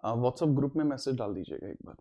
WhatsApp group में message डाल दीजिएगा एक बार।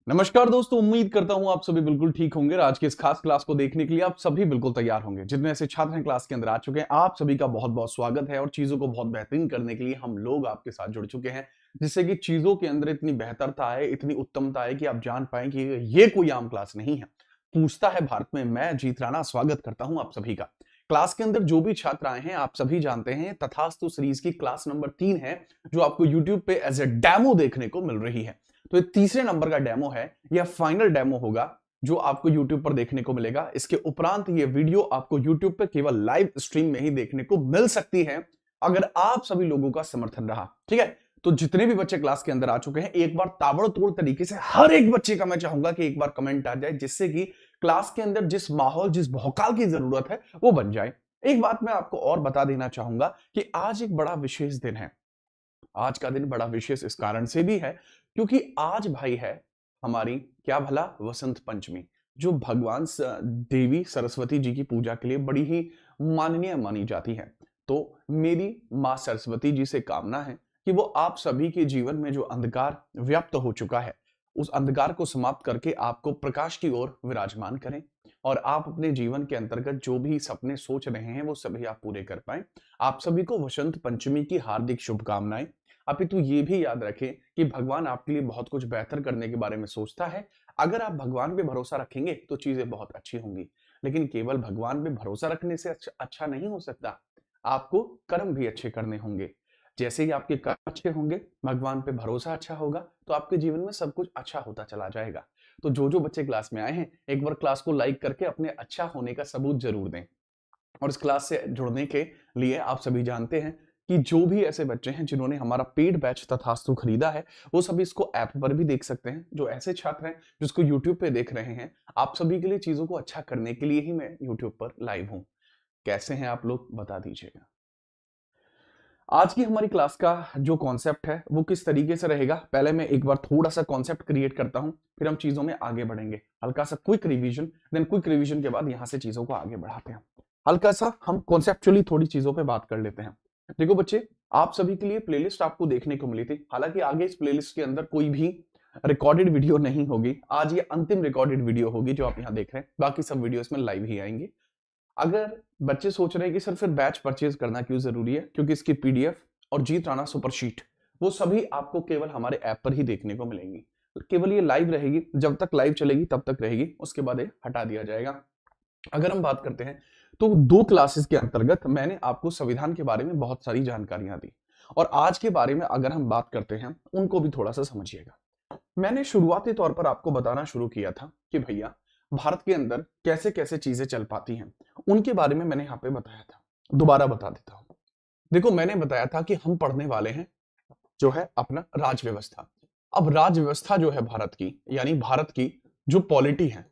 नमस्कार दोस्तों, उम्मीद करता हूं आप सभी बिल्कुल ठीक होंगे। आज के इस खास क्लास को देखने के लिए आप सभी बिल्कुल तैयार होंगे। जितने ऐसे छात्र हैं क्लास के अंदर आ चुके हैं, आप सभी का बहुत बहुत स्वागत है। और चीजों को बहुत बेहतरीन करने के लिए हम लोग आपके साथ जुड़ चुके हैं, जिससे कि चीजों के अंदर इतनी बेहतरता आए, इतनी उत्तमता आए कि आप जान पाए कि ये कोई आम क्लास नहीं है। पूछता है भारत में, मैं जीत राणा स्वागत करता हूं आप सभी का। क्लास के अंदर जो भी छात्र आए हैं, आप सभी जानते हैं तथास्तु सीरीज की क्लास नंबर 3 है, जो आपको यूट्यूब पे एज ए डेमो देखने को मिल रही है। तो ये तीसरे नंबर का डेमो है, यह फाइनल डेमो होगा जो आपको YouTube पर देखने को मिलेगा। इसके उपरांत ये वीडियो आपको YouTube पे केवल लाइव स्ट्रीम में ही देखने को मिल सकती है, अगर आप सभी लोगों का समर्थन रहा। ठीक है, तो जितने भी बच्चे क्लास के अंदर आ चुके हैं, एक बार ताबड़तोड़ तरीके से हर एक बच्चे का मैं चाहूंगा कि एक बार कमेंट आ जाए, जिससे कि क्लास के अंदर जिस माहौल, जिस भौकाल की जरूरत है वो बन जाए। एक बात मैं आपको और बता देना चाहूंगा कि आज एक बड़ा विशेष दिन है। आज का दिन बड़ा विशेष इस कारण से भी है क्योंकि आज भाई है हमारी क्या भला वसंत पंचमी, जो भगवान देवी सरस्वती जी की पूजा के लिए बड़ी ही माननीय मानी जाती है। तो मेरी मां सरस्वती जी से कामना है कि वो आप सभी के जीवन में जो अंधकार व्याप्त हो चुका है, उस अंधकार को समाप्त करके आपको प्रकाश की ओर विराजमान करें, और आप अपने जीवन के अंतर्गत जो भी सपने सोच रहे हैं वो सभी आप पूरे कर पाएं। आप सभी को वसंत पंचमी की हार्दिक शुभकामनाएं। अपितु ये भी याद रखें कि भगवान आपके लिए बहुत कुछ बेहतर करने के बारे में सोचता है। अगर आप भगवान पे भरोसा रखेंगे तो चीजें बहुत अच्छी होंगी, लेकिन केवल भगवान पे भरोसा रखने से अच्छा नहीं हो सकता। आपको कर्म भी अच्छे करने होंगे। जैसे ही आपके कर्म अच्छे होंगे, भगवान पे भरोसा अच्छा होगा, तो आपके जीवन में सब कुछ अच्छा होता चला जाएगा। तो जो जो बच्चे क्लास में आए हैं, एक बार क्लास को लाइक करके अपने अच्छा होने का सबूत जरूर दें। और इस क्लास से जुड़ने के लिए आप सभी जानते हैं कि जो भी ऐसे बच्चे हैं जिन्होंने हमारा पेड बैच तथास्तु खरीदा है, वो सभी इसको ऐप पर भी देख सकते हैं। जो ऐसे छात्र हैं जिसको यूट्यूब पे देख रहे हैं, आप सभी के लिए चीजों को अच्छा करने के लिए ही मैं यूट्यूब पर लाइव हूं। कैसे हैं आप लोग, बता दीजिएगा। आज की हमारी क्लास का जो कॉन्सेप्ट है वो किस तरीके से रहेगा, पहले मैं एक बार थोड़ा सा कॉन्सेप्ट क्रिएट करता हूं, फिर हम चीजों में आगे बढ़ेंगे। हल्का सा quick revision, then quick revision के बाद यहां से चीजों को आगे बढ़ाते हैं। हल्का सा हम कॉन्सेप्चुअली थोड़ी चीजों पे बात कर लेते हैं। देखो बच्चे, आप सभी के लिए प्लेलिस्ट आपको देखने को मिली थी। हालांकि आगे इस प्लेलिस्ट के अंदर कोई भी रिकॉर्डेड वीडियो नहीं होगी। आज ये अंतिम रिकॉर्डेड वीडियो होगी जो आप यहाँ देख रहे हैं, बाकी सब वीडियो इसमें लाइव ही आएंगे। अगर बच्चे सोच रहे हैं कि सर फिर बैच परचेज करना क्यों जरूरी है, क्योंकि इसकी पीडीएफ और जीत राणा सुपर शीट वो सभी आपको केवल हमारे ऐप पर ही देखने को मिलेंगी। केवल ये लाइव रहेगी, जब तक लाइव चलेगी तब तक रहेगी, उसके बाद ये हटा दिया जाएगा। अगर हम बात करते हैं तो 2 क्लासेस के अंतर्गत मैंने आपको संविधान के बारे में बहुत सारी जानकारियां दी, और आज के बारे में अगर हम बात करते हैं उनको भी थोड़ा सा समझिएगा। मैंने शुरुआती तौर पर आपको बताना शुरू किया था कि भैया भारत के अंदर कैसे कैसे चीजें चल पाती हैं, उनके बारे में मैंने यहाँ पे बताया था। दोबारा बता देता हूं। देखो, मैंने बताया था कि हम पढ़ने वाले हैं जो है अपना राज व्यवस्था। अब राज व्यवस्था जो है भारत की, यानी भारत की जो पॉलिटी है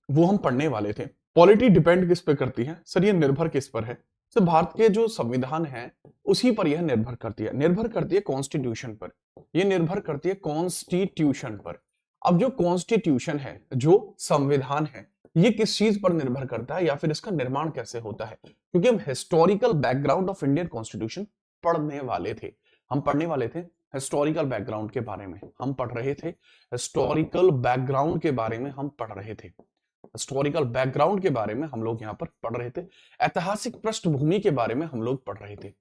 वो हम पढ़ने वाले थे। पॉलिटी डिपेंड किस पे करती है सर, ये निर्भर किस पर है सर? भारत के जो संविधान है उसी पर यह निर्भर करती है। निर्भर करती है कॉन्स्टिट्यूशन पर, यह निर्भर करती है कॉन्स्टिट्यूशन पर। अब जो कॉन्स्टिट्यूशन है, जो संविधान है, ये किस चीज पर निर्भर करता है या फिर इसका निर्माण कैसे होता है? क्योंकि हम historical background of Indian constitution पढ़ने वाले थे। हम पढ़ने वाले थे हिस्टोरिकल बैकग्राउंड के बारे में, हम पढ़ रहे थे हिस्टोरिकल बैकग्राउंड के बारे में, हम पढ़ रहे थे हिस्टोरिकल बैकग्राउंड के बारे में हम लोग यहाँ पर पढ़ रहे थे। ऐतिहासिक पृष्ठभूमि के बारे में हम लोग पढ़ रहे थे।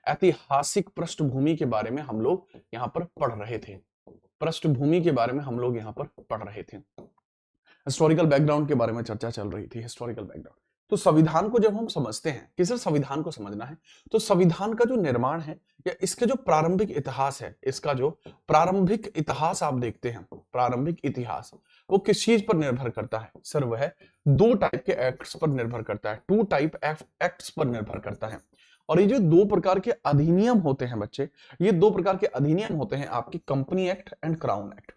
ऐतिहासिक पृष्ठभूमि के बारे में हम लोग यहाँ पर पढ़ रहे थे। पृष्ठभूमि के बारे में हम लोग यहाँ पर पढ़ रहे थे। हिस्टोरिकल बैकग्राउंड के बारे में चर्चा चल रही थी, हिस्टोरिकल बैकग्राउंड। तो संविधान को जब हम समझते हैं कि सर संविधान को समझना है, तो संविधान का जो निर्माण है या इसके जो प्रारंभिक इतिहास है, इसका जो प्रारंभिक इतिहास आप देखते हैं, प्रारंभिक इतिहास वो किस चीज पर निर्भर करता है सर? वह 2 टाइप के एक्ट्स पर निर्भर करता है, 2 टाइप एक्ट्स पर निर्भर करता है। और ये जो 2 प्रकार के अधिनियम होते हैं बच्चे, ये 2 प्रकार के अधिनियम होते हैं आपके company act and crown act.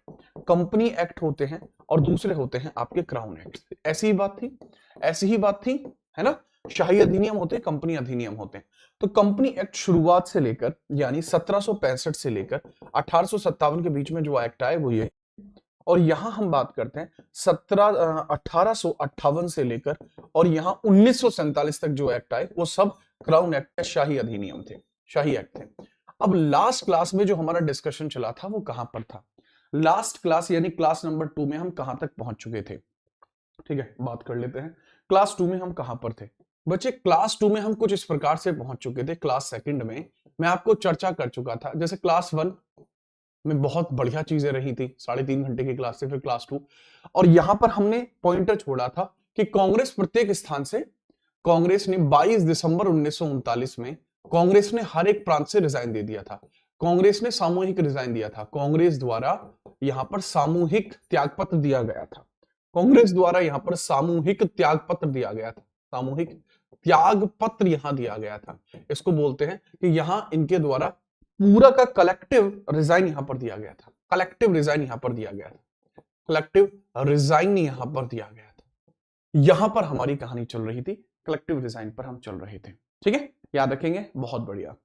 Company act होते हैं और दूसरे होते हैं आपके क्राउन एक्ट। ऐसी ही बात थी, ऐसी ही बात थी, है ना? शाही अधिनियम होते हैं, कंपनी अधिनियम होते हैं। तो कंपनी एक्ट शुरुआत से लेकर यानी 1765 से लेकर 1857 के बीच में जो एक्ट आए वो ये। और यहां हम बात करते हैं 1858 से लेकर और यहां 1947 तक जो एक्ट आए वो सब क्राउन एक्ट, शाही अधिनियम थे, शाही एक्ट थे। अब लास्ट क्लास में जो हमारा डिस्कशन चला था वो कहां पर था? लास्ट क्लास यानी क्लास नंबर 2 में हम कहां तक पहुंच चुके थे? ठीक है, बात कर लेते हैं। क्लास 2 में हम कहां पर थे? बच्चे क्लास 2 में हम कुछ इस प्रकार से पहुंच चुके थे। क्लास सेकंड में मैं आपको चर्चा कर चुका था, जैसे क्लास 1 में बहुत बढ़िया चीजें रही थी, 3.5 घंटे की क्लास से, फिर क्लास 2 और यहां पर हमने पॉइंटर छोड़ा था कि कांग्रेस प्रत्येक स्थान से, कांग्रेस ने 22 दिसंबर 1939 में कांग्रेस ने हर एक प्रांत से रिजाइन दे दिया था। कांग्रेस ने सामूहिक रिजाइन दिया था। कांग्रेस द्वारा यहां पर सामूहिक त्यागपत्र दिया गया था। कांग्रेस द्वारा यहां पर सामूहिक त्यागपत्र दिया गया था। सामूहिक त्यागपत्र यहां दिया गया था। इसको बोलते हैं कि यहां इनके द्वारा पूरा का कलेक्टिव रिजाइन यहां पर दिया गया था। कलेक्टिव रिजाइन यहां पर दिया गया था। कलेक्टिव रिजाइन यहां पर दिया गया था। यहां पर हमारी कहानी चल रही थी, कलेक्टिव रिजाइन पर हम चल रहे थे। ठीक है, याद रखेंगे, बहुत बढ़िया।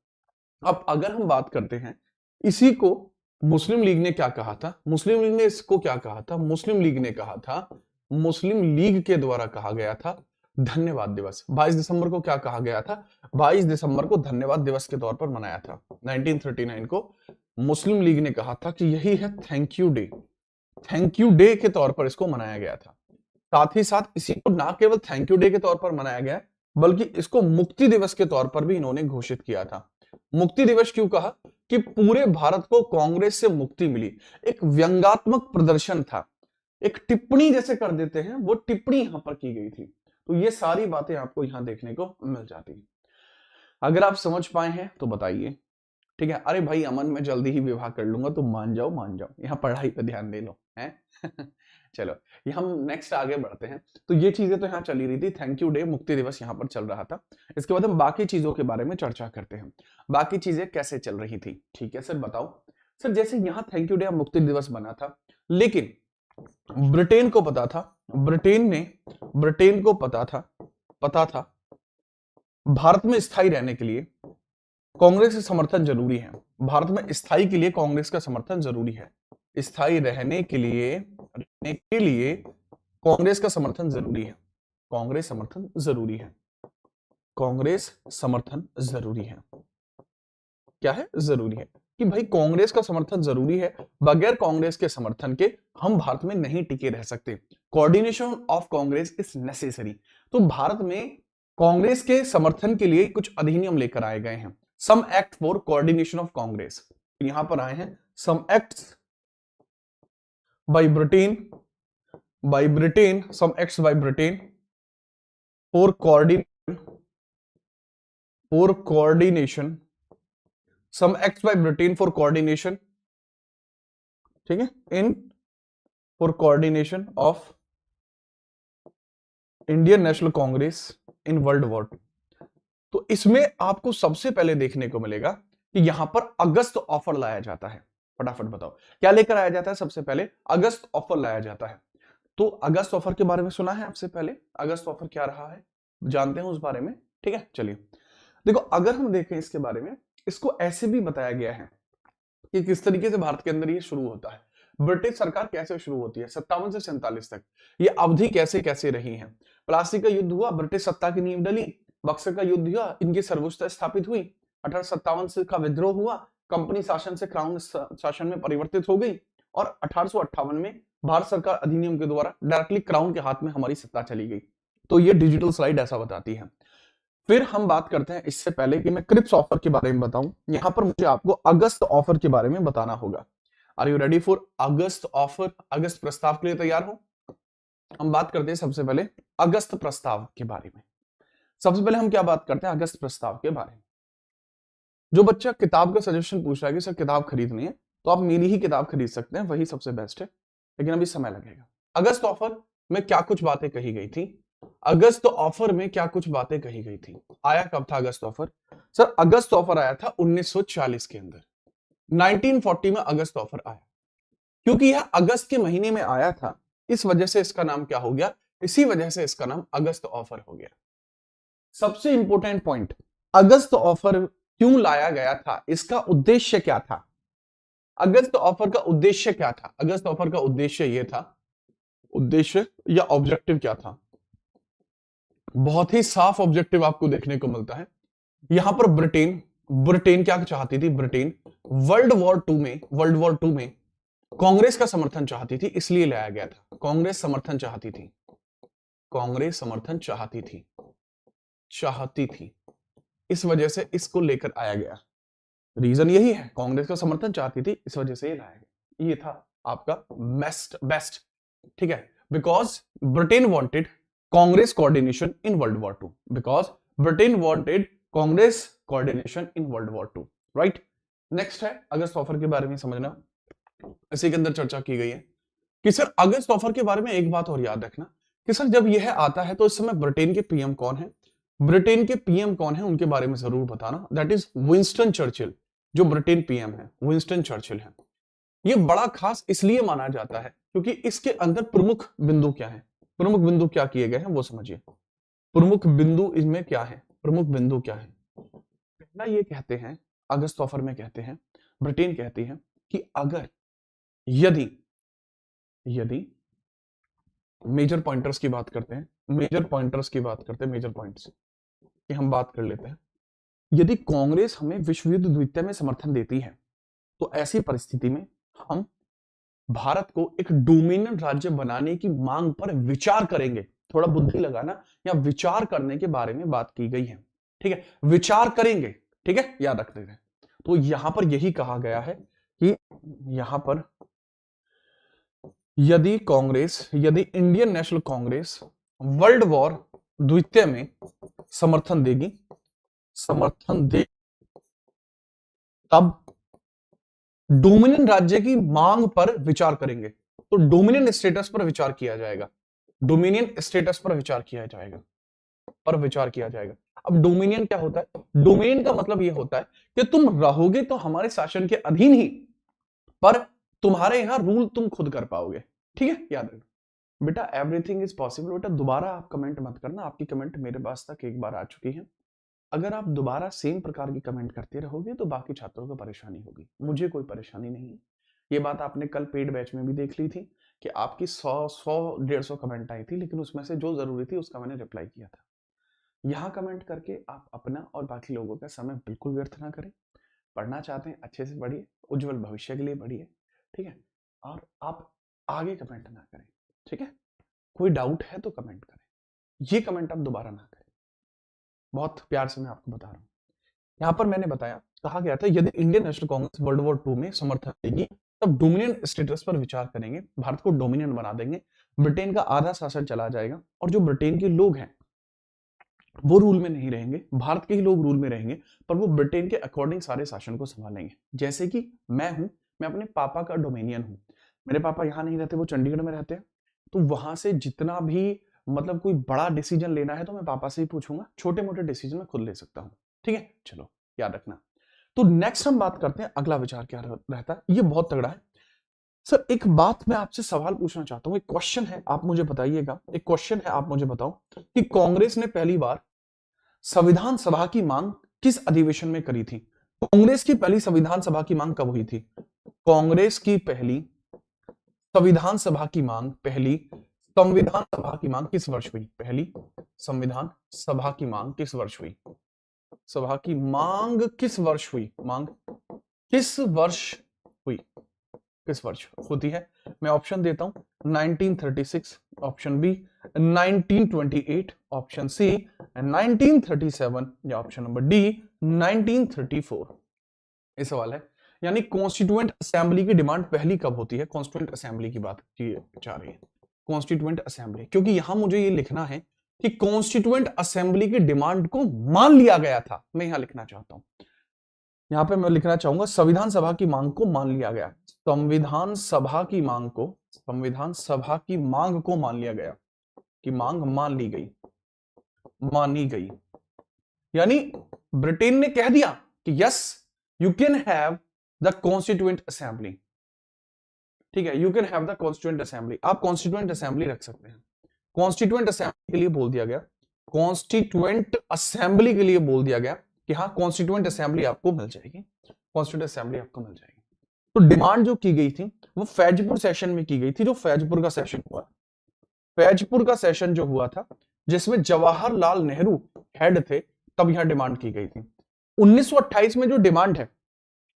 अब अगर हम बात करते हैं, इसी को मुस्लिम लीग ने क्या कहा था? मुस्लिम लीग ने इसको क्या कहा था? मुस्लिम लीग ने कहा था, मुस्लिम लीग के द्वारा कहा गया था धन्यवाद दिवस। 22 दिसंबर को क्या कहा गया था? 22 दिसंबर को धन्यवाद दिवस के तौर पर मनाया था। 1939 को मुस्लिम लीग ने कहा था कि यही है thank you day. Thank you day के तौर पर इसको मनाया गया था। साथ ही साथ इसी को ना केवल थैंक यू डे के तौर पर मनाया गया, बल्कि इसको मुक्ति दिवस के तौर पर भी इन्होंने घोषित किया था। मुक्ति दिवस क्यों कहा? कि पूरे भारत को कांग्रेस से मुक्ति मिली। एक व्यंग्यात्मक प्रदर्शन था, एक टिप्पणी जैसे कर देते हैं, वो टिप्पणी यहां पर की गई थी। तो ये सारी बातें आपको यहां देखने को मिल जाती है। अगर आप समझ पाए हैं तो बताइए। ठीक है, अरे भाई अमन मैं जल्दी ही विवाह कर लूंगा, तो मान जाओ मान जाओ, यहाँ पढ़ाई पे ध्यान दे लो है। चलो, ये हम नेक्स्ट आगे बढ़ते हैं। तो ये चीजें तो यहाँ चली रही थी, थैंक यू डे, मुक्ति दिवस यहाँ पर चल रहा था। इसके बाद हम बाकी चीजों के बारे में चर्चा करते हैं। बाकी चीजें कैसे चल रही थी? ठीक है सर, बताओ सर। जैसे यहाँ थैंक यू डे मुक्ति दिवस बना था, लेकिन ब्रिटेन को पता था, ब्रिटेन को पता था भारत में स्थायी रहने के लिए कांग्रेस का समर्थन जरूरी है। भारत में स्थायी के लिए कांग्रेस का समर्थन जरूरी है। स्थायी रहने के लिए कांग्रेस का समर्थन जरूरी है। कांग्रेस समर्थन जरूरी है। कांग्रेस समर्थन जरूरी है। क्या है? जरूरी है कि भाई कांग्रेस का समर्थन जरूरी है। बगैर कांग्रेस के समर्थन के हम भारत में नहीं टिके रह सकते। Coordination of Congress is necessary. तो भारत में कांग्रेस के समर्थन के लिए कुछ अधिनियम लेकर आए गए हैं। Some act for coordination of Congress, यहां पर आए हैं some acts by Britain, some acts by Britain for coordination, some acts by Britain for coordination, ठीक है, in for coordination of Indian National Congress in world war. तो इसमें आपको सबसे पहले देखने को मिलेगा कि यहां पर अगस्त ऑफर लाया जाता है। फटाफट बताओ क्या लेकर आया जाता है? सबसे पहले अगस्त ऑफर लाया जाता है। तो अगस्त ऑफर के बारे में सुना है आपसे पहले? अगस्त ऑफर क्या रहा है जानते हैं उस बारे में? ठीक है, चलिए देखो, अगर हम देखें इसके बारे में, इसको ऐसे भी बताया गया है कि किस तरीके से भारत के अंदर ये शुरू होता है। ब्रिटिश सरकार कैसे शुरू होती है 57 से 47 तक, ये अवधि कैसे कैसे रही है। प्लासी का युद्ध हुआ, ब्रिटिश सत्ता की नींव डली। बक्सर का युद्ध हुआ, इनकी सर्वोच्चता स्थापित हुई। 1857 से का विद्रोह हुआ, कंपनी शासन से क्राउन शासन में परिवर्तित हो गई। और 1858 में भारत सरकार अधिनियम के द्वारा डायरेक्टली क्राउन के हाथ में हमारी सत्ता चली गई। तो ये डिजिटल स्लाइड ऐसा बताती है। फिर हम बात करते हैं, इससे पहले कि मैं क्रिप्स ऑफर के बारे में बताऊं, यहां पर मुझे आपको अगस्त ऑफर के बारे में बताना होगा। Are you ready for August offer? अगस्त प्रस्ताव के लिए तैयार हो? हम बात करते हैं सबसे पहले अगस्त प्रस्ताव के बारे में। सबसे पहले हम क्या बात करते हैं? अगस्त प्रस्ताव के बारे में। जो बच्चा किताब का सजेशन पूछ रहा है कि सर किताब खरीदनी है, तो आप मेरी ही किताब खरीद सकते हैं, वही सबसे बेस्ट है, लेकिन अभी समय लगेगा। अगस्त ऑफर में क्या कुछ बातें कही गई थी? अगस्त ऑफर में क्या कुछ बातें कही गई थी? आया कब था अगस्त ऑफर? सर अगस्त ऑफर आया था 1940 के अंदर। 1940 में अगस्त ऑफर आया। क्योंकि यह अगस्त के महीने में आया था, इस वजह से इसका नाम क्या हो गया? इसी वजह से इसका नाम अगस्त ऑफर हो गया। सबसे इंपॉर्टेंट पॉइंट, अगस्त ऑफर क्यों लाया गया था? इसका उद्देश्य क्या था? अगस्त ऑफर का उद्देश्य क्या था? अगस्त ऑफर का उद्देश्य यह था, उद्देश्य या ऑब्जेक्टिव क्या था? बहुत ही साफ ऑब्जेक्टिव आपको देखने को मिलता है। यहां पर ब्रिटेन ब्रिटेन क्या चाहती थी? ब्रिटेन वर्ल्ड वॉर 2 में कांग्रेस का समर्थन चाहती थी, इसलिए लाया गया था। कांग्रेस समर्थन चाहती थी, कांग्रेस समर्थन चाहती थी, इस वजह से इसको लेकर आया गया। रीजन यही है, कांग्रेस का समर्थन चाहती थी, इस वजह से ये लाया गया। ये था आपका बेस्ट, ठीक है। Because Britain wanted Congress coordination in world war 2, because Britain wanted Congress coordination in world war 2, right. Next है अगस्त ऑफर के बारे में समझना, इसी के अंदर चर्चा की गई है कि सर अगस्त ऑफर के बारे में एक बात और याद रखना कि सर जब यह आता है तो इस समय ब्रिटेन के पीएम कौन है, ब्रिटेन के पीएम कौन है उनके बारे में जरूर बताना। दैट इज विंस्टन चर्चिल, जो ब्रिटेन पीएम है विंस्टन चर्चिल है। यह बड़ा खास इसलिए माना जाता है क्योंकि इसके अंदर प्रमुख बिंदु क्या है, प्रमुख बिंदु क्या किए गए हैं वो समझिए। प्रमुख बिंदु इसमें क्या है, प्रमुख बिंदु क्या है? पहला ये कहते हैं, अगस्त ऑफर में कहते हैं, ब्रिटेन कहती है कि अगर यदि मेजर पॉइंटर्स की बात करते हैं, मेजर पॉइंट्स की हम बात कर लेते हैं। यदि कांग्रेस हमें विश्व युद्ध द्वितीय में समर्थन देती है तो ऐसी परिस्थिति में हम भारत को एक डोमिनियन राज्य बनाने की मांग पर विचार करेंगे। थोड़ा बुद्धि लगाना, या विचार करने के बारे में बात की गई है, ठीक है, विचार करेंगे, ठीक है, याद रखते हैं। तो यहां पर यही कहा गया है कि यहां पर यदि Indian National Congress world war द्वितीय में समर्थन देगी, तब डोमिनियन राज्य की मांग पर विचार करेंगे। तो डोमिनियन स्टेटस पर विचार किया जाएगा, अब डोमिनियन क्या होता है? डोमिनियन का मतलब यह होता है कि तुम रहोगे तो हमारे शासन के अधीन ही, पर तुम्हारे यहां रूल तुम खुद कर पाओगे, ठीक है, याद रखना बेटा। Everything is possible. बेटा दोबारा आप कमेंट मत करना, आपकी कमेंट मेरे पास तक एक बार आ चुकी है। अगर आप दोबारा सेम प्रकार की कमेंट करते रहोगे तो बाकी छात्रों को परेशानी होगी, मुझे कोई परेशानी नहीं है। ये बात आपने कल पेड बैच में भी देख ली थी कि आपकी 100-150 कमेंट आई थी, लेकिन उसमें से जो जरूरी थी उसका मैंने रिप्लाई किया था। यहाँ कमेंट करके आप अपना और बाकी लोगों का समय बिल्कुल व्यर्थ ना करें। पढ़ना चाहते हैं अच्छे से पढ़िए, उज्जवल भविष्य के लिए पढ़िए, ठीक है, और आप आगे कमेंट ना करें, ठीक है। कोई डाउट है तो कमेंट करें, ये कमेंट आप दोबारा ना करें। बहुत प्यार से मैं आपको बता रहा हूं। यहां पर मैंने बताया, कहा गया था यदि Indian National Congress world war 2 में समर्थन देगी तब डोमिनियन स्टेटस पर विचार करेंगे, भारत को डोमिनियन बना देंगे, ब्रिटेन का आधा शासन चला जाएगा और जो ब्रिटेन के लोग हैं वो रूल में नहीं रहेंगे, भारत के ही लोग रूल में रहेंगे, पर वो ब्रिटेन के अकॉर्डिंग सारे शासन को संभालेंगे। जैसे कि मैं हूं, मैं अपने पापा का डोमिनियन हूं, मेरे पापा यहां नहीं रहते, वो चंडीगढ़ में रहते हैं, तो वहां से जितना भी मतलब कोई बड़ा डिसीजन लेना है तो मैं पापा से ही पूछूंगा, छोटे मोटे डिसीजन मैं खुद ले सकता हूं, ठीक है। चलो याद रखना। तो नेक्स्ट हम बात करते हैं अगला विचार क्या रहता है, ये बहुत तगड़ा है। सर एक बात मैं आपसे सवाल पूछना चाहता हूं, एक क्वेश्चन है, आप मुझे बताइएगा, एक क्वेश्चन है, आप मुझे बताओ कि कांग्रेस ने पहली बार संविधान सभा की मांग किस अधिवेशन में करी थी? कांग्रेस की पहली संविधान सभा की मांग कब हुई थी? कांग्रेस की पहली संविधान सभा की मांग किस वर्ष हुई? पहली संविधान सभा की मांग किस वर्ष हुई? सभा की मांग किस वर्ष हुई? किस वर्ष होती है? मैं ऑप्शन देता हूं, 1936, ऑप्शन बी 1928, ऑप्शन सी 1937, या ऑप्शन नंबर डी 1934। ये सवाल है, यानी कॉन्स्टिट्यूएंट असेंबली की डिमांड पहली कब होती है? कॉन्स्टिट्यूएंट असेंबली की बात चाह रही है, कॉन्स्टिट्यूएंट असेंबली, क्योंकि यहां मुझे ये लिखना है कि कॉन्स्टिट्यूएंट असेंबली की डिमांड को मान लिया गया था, मैं यहां लिखना चाहता हूं, यहां पे मैं लिखना चाहूंगा संविधान सभा की मांग को मान लिया गया, संविधान सभा की मांग को मान लिया गया, कि मांग मानी गई, यानी ब्रिटेन ने कह दिया कि yes you can have the constituent assembly, ठीक है, you can have the constituent assembly, आप कॉन्स्टिट्यूएंट असेंबली रख सकते हैं। कॉन्स्टिट्यूएंट असेंबली के लिए बोल दिया गया, कॉन्स्टिट्यूएंट असेंबली के लिए बोल दिया गया कि हाँ कॉन्स्टिट्यूएंट असेंबली आपको मिल जाएगी, कॉन्स्टिट्यूएंट असेंबली आपको मिल जाएगी। तो डिमांड जो की गई थी वो फैजपुर सेशन में की गई थी, जो फैजपुर का सेशन हुआ, फैजपुर का सेशन जो हुआ था जिसमें जवाहरलाल नेहरू हेड थे, तब यहां डिमांड की गई थी। 1928 में जो डिमांड है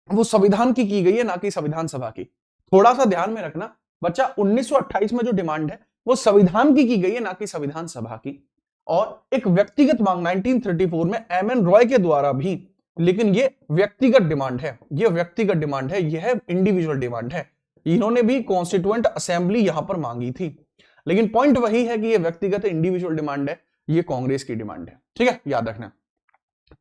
वो संविधान की गई है, ना कि संविधान सभा की। थोड़ा सा ध्यान में रखना बच्चा, 1928 में जो डिमांड है वो संविधान की गई है, ना कि संविधान सभा की। और एक व्यक्तिगत मांग 1934 में एमएन रॉय के द्वारा भी, लेकिन ये व्यक्तिगत डिमांड है, ये व्यक्तिगत डिमांड है, यह इंडिविजुअल डिमांड है। इन्होंने भी कॉन्स्टिट्यूएंट असेंबली यहां पर मांगी थी, लेकिन पॉइंट वही है कि ये व्यक्तिगत इंडिविजुअल डिमांड है, ये कांग्रेस की डिमांड है। ठीक है, याद रखना,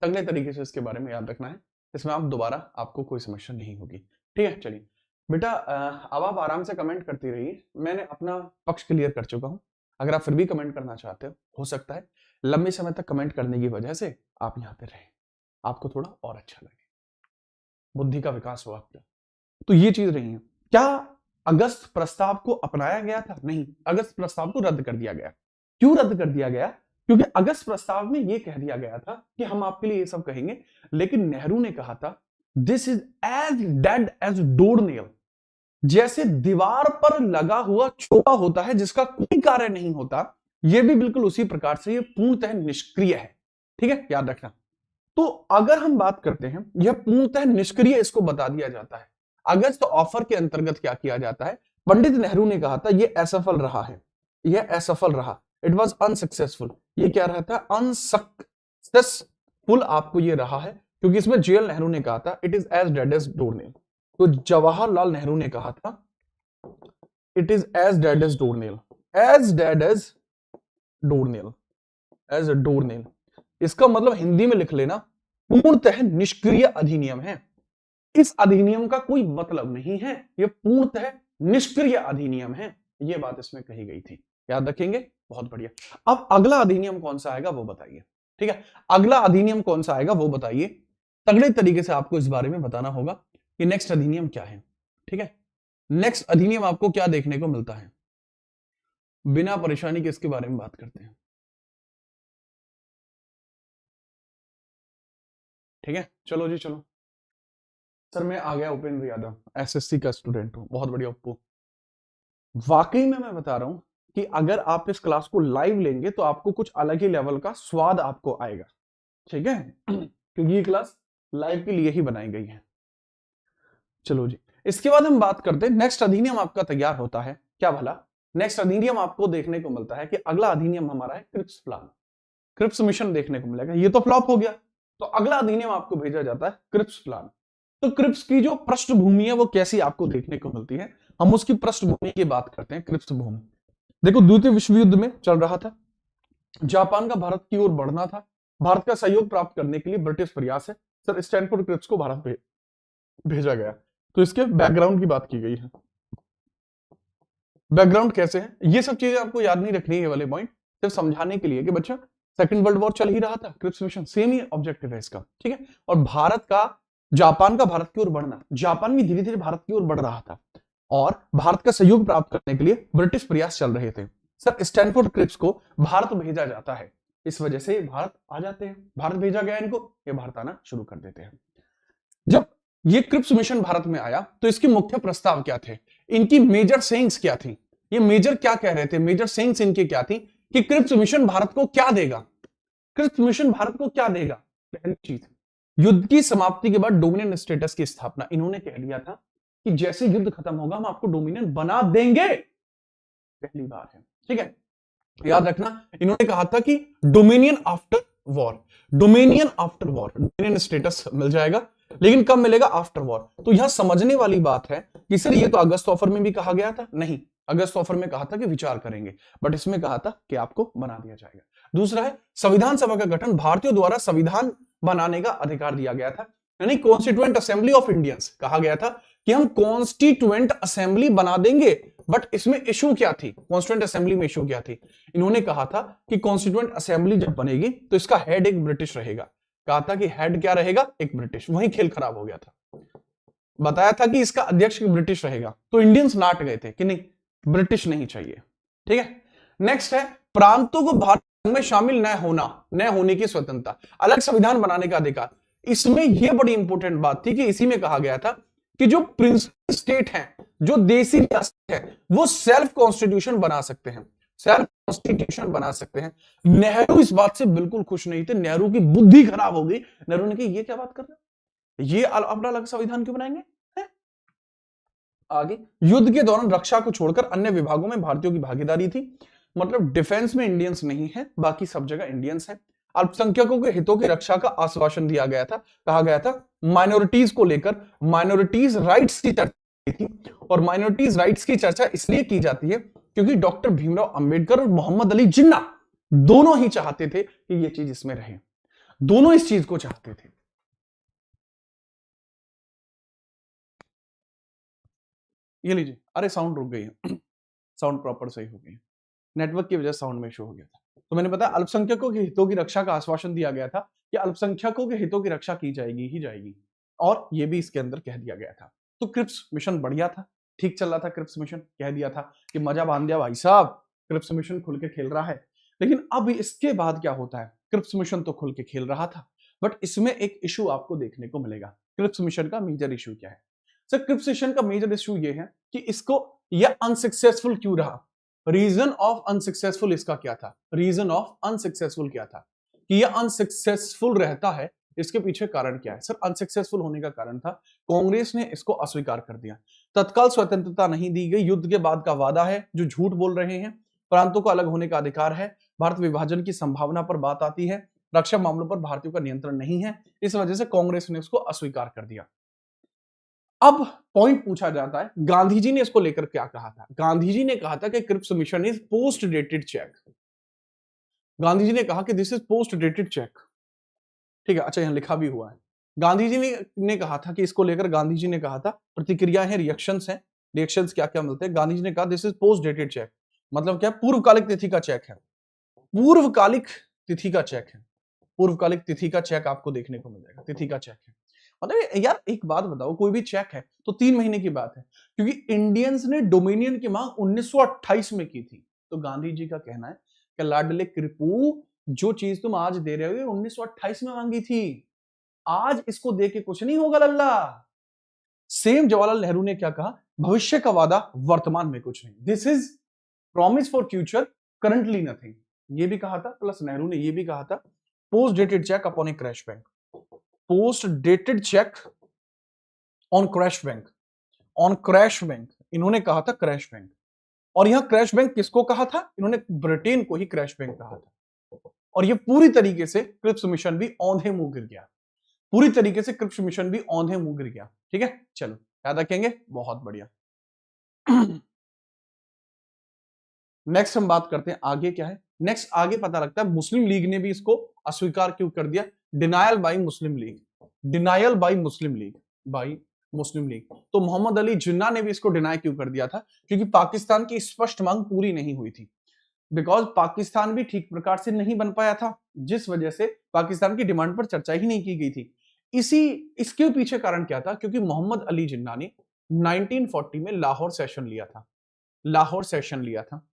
अगले तरीके से इसके बारे में याद रखना है, इसमें आप दोबारा आपको कोई समस्या नहीं होगी। ठीक है, चलिए बेटा, अब आप आराम से कमेंट करती रहिए। मैंने अपना पक्ष क्लियर कर चुका हूं। अगर आप फिर भी कमेंट करना चाहते हो सकता है लंबे समय तक कमेंट करने की वजह से आप यहाँ पे रहे, आपको थोड़ा और अच्छा लगे, बुद्धि का विकास हो आपका। तो ये चीज रही है। क्या अगस्त प्रस्ताव को अपनाया गया था? नहीं, अगस्त प्रस्ताव को रद्द कर दिया गया। क्यों रद्द कर दिया गया? क्योंकि अगस्त प्रस्ताव में यह कह दिया गया था कि हम आपके लिए ये सब कहेंगे, लेकिन नेहरू ने कहा था this is as dead as door nail, जैसे दीवार पर लगा हुआ छोटा होता है जिसका कोई कार्य नहीं होता, यह भी बिल्कुल उसी प्रकार से यह पूर्णतः निष्क्रिय है। ठीक है, याद रखना। तो अगर हम बात करते हैं यह पूर्णतः निष्क्रिय, इसको बता दिया जाता है। अगस्त ऑफर के अंतर्गत क्या किया जाता है? पंडित नेहरू ने कहा था यह असफल रहा है, यह असफल रहा, इट वॉज अनसक्सेसफुल। ये क्या रहता है? अनसक्सेसफुल आपको ये रहा है, क्योंकि इसमें जेएल नेहरू ने कहा था it is as dead as door nail. तो जवाहरलाल नेहरू ने कहा था it is as dead as door nail, as dead as door nail, as a door nail. इसका मतलब हिंदी में लिख लेना, पूर्णतः निष्क्रिय अधिनियम है। इस अधिनियम का कोई मतलब नहीं है, यह पूर्णतः निष्क्रिय अधिनियम है, यह बात इसमें कही गई थी। याद रखेंगे, बहुत बढ़िया। अब अगला अधिनियम कौन सा आएगा वो बताइए। ठीक है, अगला अधिनियम कौन सा आएगा वो बताइए। तगड़े तरीके से आपको इस बारे में बताना होगा कि नेक्स्ट अधिनियम क्या है। ठीक है, नेक्स्ट अधिनियम आपको क्या देखने को मिलता है। बिना परेशानी के इसके बारे में बात करते हैं। ठीक है, चलो जी चलो। सर मैं आ गया, उपेंद्र यादव, एसएससी का स्टूडेंट हूं। बहुत बढ़िया उप्पू, वाकई में मैं बता रहा हूं कि अगर आप इस क्लास को लाइव लेंगे तो आपको कुछ अलग ही लेवल का स्वाद आपको आएगा। ठीक है, क्योंकि ये क्लास लाइव के लिए ही बनाई गई है। चलो जी, इसके बाद हम बात करते हैं नेक्स्ट अधिनियम आपका तैयार होता है क्या भला। नेक्स्ट अधिनियम आपको देखने को मिलता है कि अगला अधिनियम हमारा है क्रिप्स प्लान, क्रिप्स मिशन देखने को मिलेगा। ये तो फ्लॉप हो गया, तो अगला अधिनियम आपको भेजा जाता है क्रिप्स प्लान। तो क्रिप्स की जो पृष्ठभूमि है वो कैसी आपको देखने को मिलती है, हम उसकी पृष्ठभूमि की बात करते हैं। क्रिप्स भूमि देखो, द्वितीय विश्व युद्ध में चल रहा था, जापान का भारत की ओर बढ़ना था, भारत का सहयोग प्राप्त करने के लिए ब्रिटिश प्रयास है। सर स्टैनफोर्ड क्रिप्स को भारत भेजा गया, तो इसके बैकग्राउंड की बात की गई है। बैकग्राउंड कैसे है, ये सब चीजें आपको याद नहीं रखनी है, वाले पॉइंट सिर्फ समझाने के लिए कि बच्चा सेकंड वर्ल्ड वॉर चल ही रहा था, क्रिप्स मिशन सेम ही ऑब्जेक्टिव है इसका। ठीक है, और भारत का, जापान का भारत की ओर बढ़ना, जापान भी धीरे धीरे भारत की ओर बढ़ रहा था और भारत का सहयोग प्राप्त करने के लिए ब्रिटिश प्रयास चल रहे थे। सर स्टैनफोर्ड क्रिप्स को भारत भेजा जाता है, इस वजह से भारत आ जाते हैं, भारत भेजा गया इनको, ये भारत आना शुरू कर देते हैं। जब ये क्रिप्स मिशन भारत में आया तो इसके मुख्य प्रस्ताव क्या थे, इनकी मेजर सेइंग्स क्या थी, ये मेजर क्या कह रहे थे, मेजर सेइंग्स इनकी क्या थी कि क्रिप्स मिशन भारत को क्या देगा, क्रिप्स मिशन भारत को क्या देगा। पहली चीज, युद्ध की समाप्ति के बाद डोमिनियन स्टेटस की स्थापना। इन्होंने कह दिया था कि जैसे युद्ध खत्म होगा हम आपको डोमिनियन बना देंगे, पहली बार है। ठीक है, याद रखना, इन्होंने कहा था कि dominion after war, dominion after war, dominion status मिल जाएगा, लेकिन कब मिलेगा? After war. तो यहां समझने वाली बात है कि सर ये तो अगस्त ऑफर में भी कहा गया था, नहीं, अगस्त ऑफर में कहा था कि विचार करेंगे, बट इसमें कहा था कि आपको बना दिया जाएगा। दूसरा है संविधान सभा का गठन, भारतीयों द्वारा संविधान बनाने का अधिकार दिया गया था, यानी कॉन्स्टिट्यूएंट असेंबली ऑफ इंडियंस, कहा गया था कि हम कॉन्स्टिट्यूएंट असेंबली बना देंगे। बट इसमें इशू क्या थी, कॉन्स्टिट्यूएंट असेंबली में इशू क्या थी, इन्होंने कहा था कि कॉन्स्टिट्यूएंट असेंबली जब बनेगी तो इसका हेड एक ब्रिटिश रहेगा, कहा था कि हेड क्या रहेगा? एक ब्रिटिश। वहीं खेल खराब हो गया था, बताया था कि इसका अध्यक्ष ब्रिटिश रहेगा, तो इंडियंस नाट गए थे कि नहीं, ब्रिटिश नहीं चाहिए। ठीक है, नेक्स्ट है प्रांतों को भारत में शामिल न होने की स्वतंत्रता, अलग संविधान बनाने का अधिकार। इसमें यह बड़ी इंपॉर्टेंट बात थी कि इसी में कहा गया था कि जो प्रिंसिपल स्टेट है, जो देसी रियासत है, वो सेल्फ कॉन्स्टिट्यूशन बना सकते हैं। सेल्फ कॉन्स्टिट्यूशन बना सकते हैं। नेहरू इस बात से बिल्कुल खुश नहीं थे, नेहरू की बुद्धि खराब हो गई। नेहरू ने कहा ये क्या बात कर रहे हैं, ये अपना अलग संविधान क्यों बनाएंगे। आगे, युद्ध के दौरान रक्षा को छोड़कर अन्य विभागों में भारतीयों की भागीदारी थी, मतलब डिफेंस में इंडियंस नहीं है, बाकी सब जगह इंडियंस है। अल्पसंख्यकों के हितों की रक्षा का आश्वासन दिया गया था, कहा गया था माइनॉरिटीज को लेकर, माइनॉरिटीज राइट्स की चर्चा की थी। और माइनॉरिटीज राइट्स की चर्चा इसलिए की जाती है क्योंकि डॉक्टर भीमराव अंबेडकर और मोहम्मद अली जिन्ना दोनों ही चाहते थे कि यह चीज इसमें रहे, दोनों इस चीज को चाहते थे। ये लीजिए, अरे साउंड रुक गई है, साउंड प्रॉपर सही हो गई, नेटवर्क की वजह से साउंड में इशू हो गया था। तो मैंने बताया अल्पसंख्यकों के हितों की रक्षा का आश्वासन दिया गया था कि अल्पसंख्यकों के हितों की रक्षा की जाएगी ही जाएगी, और ये भी इसके अंदर कह दिया गया था। तो क्रिप्स मिशन बढ़िया था, ठीक चल रहा था। क्रिप्स मिशन कह दिया था कि मजा बांध दिया भाई साहब, क्रिप्स मिशन खुल के खेल रहा है। लेकिन अब इसके बाद क्या होता है, क्रिप्स मिशन तो खुल के खेल रहा था, बट इसमें एक इशू आपको देखने को मिलेगा। क्रिप्स मिशन का मेजर इशू क्या है सर? क्रिप्स मिशन का मेजर इशू ये है कि इसको यह अनसक्सेसफुल क्यों रहा। रीजन ऑफ अनसक्सेसफुल इसका क्या था, रीजन ऑफ अनसक्सेसफुल क्या था कि यह अनसक्सेसफुल रहता है, इसके पीछे कारण क्या है सर? अनसक्सेसफुल होने का कारण था कांग्रेस ने इसको अस्वीकार कर दिया। तत्काल स्वतंत्रता नहीं दी गई, युद्ध के बाद का वादा है जो झूठ बोल रहे हैं, प्रांतों को अलग होने का अधिकार है, भारत विभाजन की संभावना पर बात आती है, रक्षा मामलों पर भारतीयों का नियंत्रण नहीं है, इस वजह से कांग्रेस ने उसको अस्वीकार कर दिया। अब पॉइंट पूछा जाता है गांधी जी ने इसको लेकर क्या कहा था। गांधी जी ने कहा था कि Cripps mission is post dated cheque. Gandhi ji ने कहा कि this is post dated cheque, ठीक है। अच्छा, यहां लिखा भी हुआ है। गांधी जी ने कहा था कि इसको लेकर गांधी जी ने कहा था, प्रतिक्रिया है, रिएक्शंस हैं, रिएक्शंस क्या क्या मिलते हैं। गांधी जी ने कहा this is post dated check, मतलब क्या, पूर्वकालिक तिथि का चेक है, पूर्वकालिक तिथि का चेक है, पूर्वकालिक तिथि का चेक आपको देखने को मिल जाएगा, तिथि का चेक है। मतलब यार एक बात बताओ, कोई भी चेक है तो 3 महीने की बात है, क्योंकि इंडियंस ने डोमिनियन की मांग 1928 में की थी। तो गांधी जी का कहना है कि लाडले कृपू, जो चीज तुम आज दे रहे हो ये 1928 में मांगी थी, आज इसको दे के कुछ नहीं होगा लल्ला। सेम जवाहरलाल नेहरू ने क्या कहा, भविष्य का वादा वर्तमान में कुछ नहीं, this is promise for future currently nothing, ये भी कहा था। प्लस नेहरू ने ये भी कहा था post dated check upon A crash bank, post dated check on crash bank, on crash bank, इन्होंने कहा था क्रैश बैंक। और यहां क्रैश बैंक किसको कहा था, इन्होंने ब्रिटेन को ही क्रैश बैंक कहा था। और ये पूरी तरीके से क्रिप्स मिशन भी औंधे मुंह गिर गया, पूरी तरीके से क्रिप्स मिशन भी औंधे मुंह गिर गया। ठीक है, चलो याद रखेंगे, बहुत बढ़िया। नेक्स्ट हम बात करते हैं आगे क्या है। नेक्स्ट आगे पता लगता है मुस्लिम लीग ने भी इसको अस्वीकार क्यों कर दिया, denial by Muslim league, denial by Muslim league, by Muslim league. तो मोहम्मद अली जिन्ना ने भी इसको डिनाई क्यों कर दिया था, क्योंकि पाकिस्तान की स्पष्ट मांग पूरी नहीं हुई थी, बिकॉज पाकिस्तान भी ठीक प्रकार से नहीं बन पाया था, जिस वजह से पाकिस्तान की डिमांड पर चर्चा ही नहीं की गई थी। इसके पीछे कारण क्या था, क्योंकि मोहम्मद अली जिन्ना ने 1940 में लाहौर सेशन लिया था, लाहौर सेशन लिया था।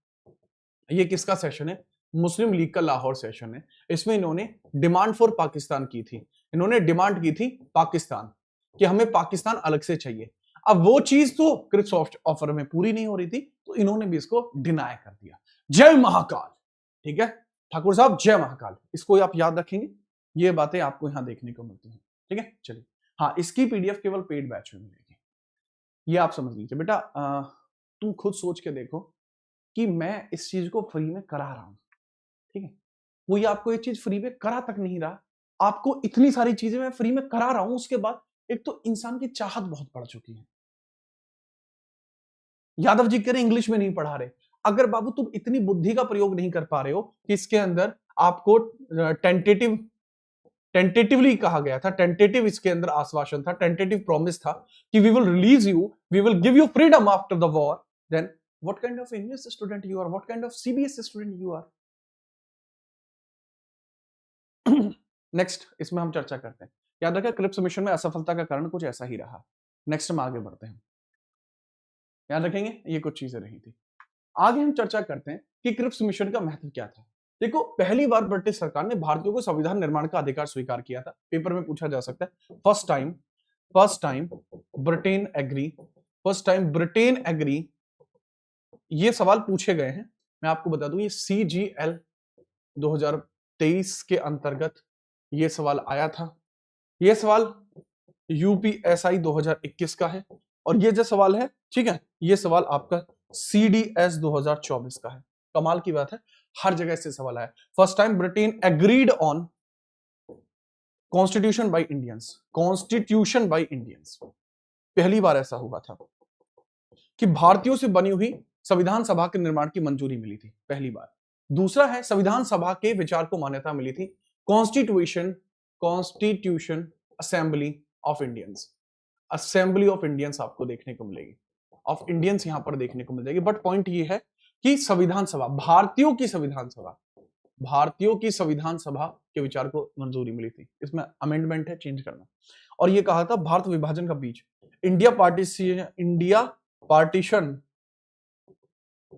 ये किसका सेशन है, मुस्लिम लीग का लाहौर सेशन है। इसमें इन्होंने डिमांड फॉर पाकिस्तान की थी, इन्होंने डिमांड की थी पाकिस्तान, कि हमें पाकिस्तान अलग से चाहिए। अब वो चीज तो क्रिप्स ऑफर में पूरी नहीं हो रही थी, तो इन्होंने भी इसको डिनाई कर दिया। जय महाकाल, ठीक है ठाकुर साहब, जय महाकाल, इसको आप याद रखेंगे, ये बातें आपको यहां देखने को मिलती हैं। ठीक है, चलिए, हाँ इसकी पीडीएफ केवल पेड बैच में मिलेगी, ये आप समझ लीजिए। बेटा तुम खुद सोच के देखो कि मैं इस चीज को फ्री में करा रहा हूं, ठीक है, कोई आपको ये चीज फ्री में करा तक नहीं रहा, आपको इतनी सारी चीजें मैं फ्री में करा रहा हूं, उसके बाद एक तो इंसान की चाहत बहुत बढ़ चुकी है। यादव जी कह रहे इंग्लिश में नहीं पढ़ा रहे, अगर बाबू तुम इतनी बुद्धि का प्रयोग नहीं कर पा रहे हो कि इसके अंदर आपको टेंटेटिवली कहा गया था, टेंटेटिव इसके अंदर आश्वासन था, टेंटेटिव प्रॉमिस था कि we will release you, we will give you freedom after the war, then what kind of English student you are, what kind of CBSE student you are. Next इसमें हम चर्चा करते हैं, याद रखें क्रिप्स मिशन में असफलता का कारण कुछ ऐसा ही रहा। नेक्स्ट हम आगे बढ़ते हैं, याद रखेंगे ये कुछ चीजें रही थी। आगे हम चर्चा करते हैं कि क्रिप्स मिशन का महत्व क्या था। देखो, पहली बार ब्रिटिश सरकार ने भारतीयों को संविधान निर्माण का अधिकार स्वीकार किया था, पेपर में पूछा जा सकता है। First time Britain agree, first time Britain agree, ये सवाल पूछे गए हैं मैं आपको बता दूं ये CGL 2023 के अंतर्गत ये सवाल आया था। ये सवाल UPSI 2021 का है और ये जो सवाल है, ठीक है, ये सवाल आपका CDS 2024 का है। कमाल की बात है, हर जगह से सवाल आया। First time Britain agreed on constitution by Indians, constitution by Indians, पहली बार ऐसा हुआ था कि भारतीयों से बनी हुई संविधान सभा के निर्माण की मंजूरी मिली थी, पहली बार। दूसरा है संविधान सभा के विचार को मान्यता मिली थी, constitution constitution assembly of Indians, assembly of Indians आपको देखने को मिलेगी, ऑफ इंडियंस यहां पर देखने को मिल जाएगी। बट पॉइंट ये है कि संविधान सभा, भारतीयों की संविधान सभा, भारतीयों की संविधान सभा के विचार को मंजूरी मिली थी। इसमें अमेंडमेंट है, चेंज करना। और ये कहा था भारत विभाजन का बीज, इंडिया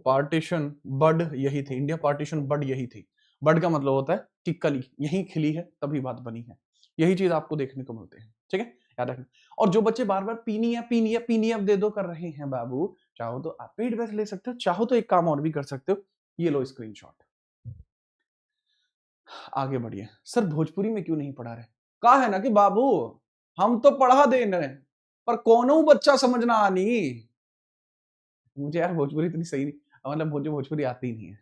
पार्टीशन बड यही थी, इंडिया पार्टीशन बड यही थी। बड का मतलब होता है कि कली यही खिली है तभी बात बनी है। यही चीज आपको देखने को मिलते हैं, ठीक है, याद रखना। और जो बच्चे बार बार पीनी अब दे दो कर रहे हैं बाबू, चाहो तो आप पेड बैच ले सकते हो, चाहो तो एक काम और भी कर सकते हो, ये लो स्क्रीनशॉट। आगे बढ़िए। सर भोजपुरी में क्यों नहीं पढ़ा रहे? कहा है ना कि बाबू हम तो पढ़ा दे रहे पर कोनो बच्चा समझना आनी। मुझे यार भोजपुरी इतनी सही नहीं, मतलब मुझे भोजपुरी आती ही नहीं है।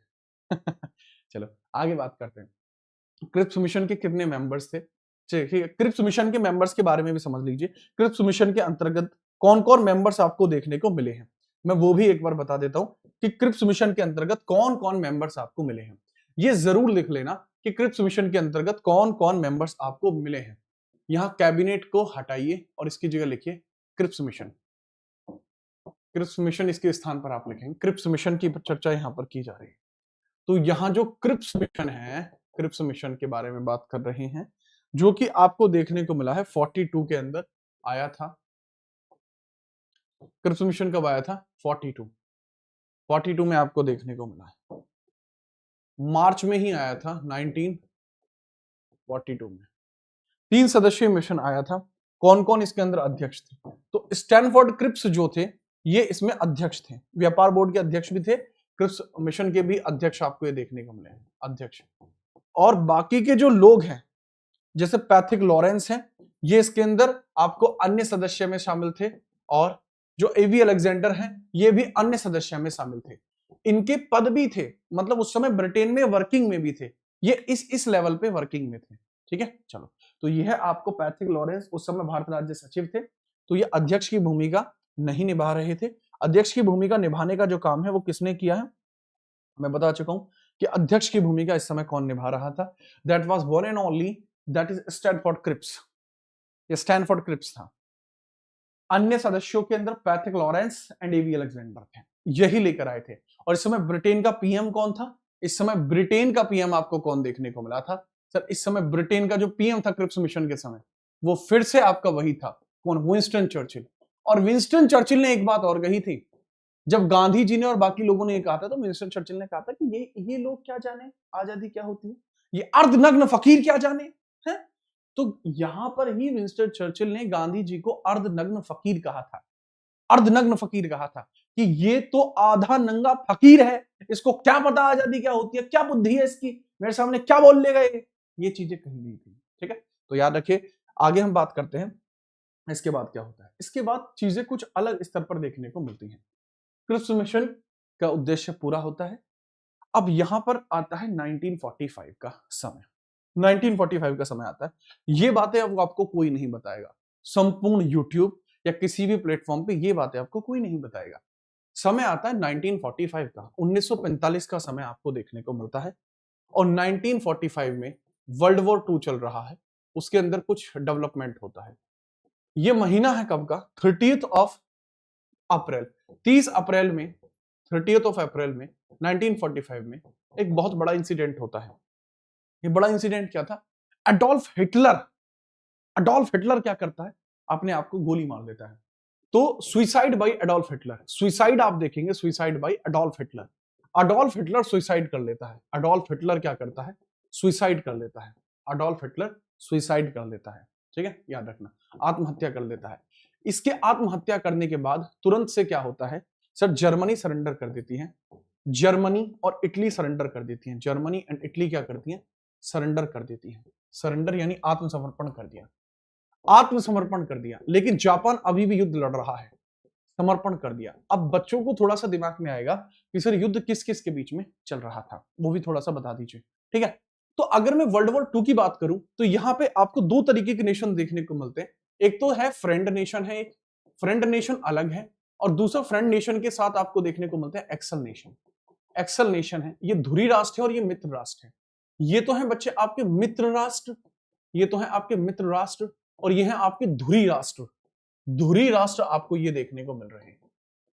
चलो आगे बात करते हैं। क्रिप्स मिशन के कितने मेंबर्स थे? क्रिप्स मिशन के मेंबर्स के बारे में भी समझ लीजिए। क्रिप्स मिशन के अंतर्गत कौन कौन मेंबर्स आपको देखने को मिले हैं, मैं वो भी एक बार बता देता हूं कि क्रिप्स मिशन के अंतर्गत कौन कौन मेंबर्स आपको मिले हैं। ये जरूर लिख लेना कि क्रिप्स मिशन के अंतर्गत कौन कौन मेंबर्स आपको मिले हैं। यहां कैबिनेट को हटाइए और इसकी जगह लिखिए क्रिप्स मिशन। क्रिप्स मिशन इसके स्थान पर आप लिखेंगे, क्रिप्स मिशन की चर्चा यहां पर की जा रही है। तो यहां जो क्रिप्स मिशन है, क्रिप्स मिशन के बारे में बात कर रहे हैं, जो कि आपको देखने को मिला है 42 के अंदर आया था। क्रिप्स मिशन कब आया था? 42 में आपको देखने को मिला है, मार्च में ही आया था 1942 में। 3 सदस्यीय मिशन आया था। कौन कौन इसके अंदर अध्यक्ष थे? तो स्टैनफोर्ड क्रिप्स जो थे ये इसमें अध्यक्ष थे, व्यापार बोर्ड के अध्यक्ष भी थे, क्रिप्स मिशन के भी अध्यक्ष आपको ये देखने को मिले हैं, अध्यक्ष। और बाकी के जो लोग हैं जैसे पैथिक लॉरेंस हैं, ये इसके अंदर आपको अन्य सदस्य में शामिल थे, और जो एवी अलेक्जेंडर हैं ये भी अन्य सदस्य में शामिल थे। इनके पद भी थे, मतलब उस समय ब्रिटेन में वर्किंग में भी थे, ये इस लेवल पे वर्किंग में थे, ठीक है। चलो तो यह है आपको पैथिक लॉरेंस, उस समय भारत राज्य सचिव थे, तो ये अध्यक्ष की भूमिका नहीं निभा रहे थे। अध्यक्ष की भूमिका निभाने का जो काम है वो किसने किया है, मैं बता चुका हूं कि अध्यक्ष की भूमिका इस समय कौन निभा रहा था। That was one and only, that is Stanford Cripps. ये स्टैनफोर्ड क्रिप्स था। अन्य सदस्यों के अंदर Pethick Lawrence and A V Alexander थे, यही लेकर आए थे। और इस समय ब्रिटेन का पीएम कौन था? इस समय ब्रिटेन का पीएम आपको कौन देखने को मिला था? सर इस समय ब्रिटेन का जो पीएम था क्रिप्स मिशन के समय, वो फिर से आपका वही था, कौन? Winston Churchill. और विंस्टन चर्चिल ने एक बात और कही थी, जब गांधी जी ने और बाकी लोगों ने ये कहा था, तो विंस्टन चर्चिल ने कहा था कि ये लोग क्या जाने आजादी क्या होती है, ये अर्धनग्न फकीर क्या जाने हैं। तो यहां पर ही विंस्टन चर्चिल ने गांधी जी को अर्धनग्न फकीर कहा था, अर्धनग्न फकीर कहा था कि ये तो आधा नंगा फकीर है, इसको क्या पता आजादी क्या होती है, क्या बुद्धि है इसकी, मेरे सामने क्या बोल लेगा ये चीजें कही गई थी, ठीक है। तो याद रखिए, आगे हम बात करते हैं इसके बाद क्या होता है। इसके बाद चीजें कुछ अलग स्तर पर देखने को मिलती हैं। क्रिप्स मिशन का उद्देश्य पूरा होता है। अब यहां पर आता है 1945 का समय, 1945 का समय आता है। ये बातें अब आपको कोई नहीं बताएगा, संपूर्ण यूट्यूब या किसी भी प्लेटफॉर्म पे ये बातें आपको कोई नहीं बताएगा। समय आता है 1945 का, 1945 का समय आपको देखने को मिलता है। और 1945 में वर्ल्ड वॉर 2 चल रहा है, उसके अंदर कुछ डेवलपमेंट होता है। ये महीना है कब का? 30th ऑफ अप्रैल, 30 अप्रैल में, 30th ऑफ अप्रैल में 1945 में एक बहुत बड़ा इंसिडेंट होता है। ये बड़ा इंसिडेंट क्या था? एडोल्फ हिटलर क्या करता है? अपने आप को गोली मार देता है। तो suicide bye Adolf Hitler, suicide आप देखेंगे, suicide bye Adolf Hitler. Adolf Hitler suicide कर लेता है। एडोल्फ हिटलर क्या करता है? सुइसाइड कर लेता है। एडोल्फ हिटलर सुइसाइड कर लेता है, ठीक है, याद रखना, आत्महत्या कर लेता है। इसके आत्महत्या करने के बाद तुरंत से क्या होता है सर जर्मनी सरेंडर कर देती है, जर्मनी और इटली सरेंडर कर देती हैं। जर्मनी एंड इटली क्या करती हैं? सरेंडर कर देती हैं। सरेंडर यानी आत्मसमर्पण कर दिया, आत्मसमर्पण कर दिया। लेकिन जापान अभी भी युद्ध लड़ रहा है, समर्पण कर दिया। अब बच्चों को थोड़ा सा दिमाग में आएगा कि सर युद्ध किस किस के बीच में चल रहा था, वो भी थोड़ा सा बता दीजिए, ठीक है। तो अगर मैं वर्ल्ड वॉर 2 की बात करूं तो यहां पे आपको दो तरीके के नेशन देखने को मिलते हैं। एक तो है फ्रेंड नेशन है, एक फ्रेंड नेशन अलग है, और दूसरा फ्रेंड नेशन के साथ आपको देखने को मिलता है एक्सल नेशन। एक्सल नेशन है, ये धुरी राष्ट्र है और ये मित्र राष्ट्र है। ये तो है बच्चे आपके मित्र राष्ट्र, ये तो है आपके मित्र राष्ट्र, और ये है आपके धुरी राष्ट्र। धुरी राष्ट्र आपको ये देखने को मिल रहे हैं।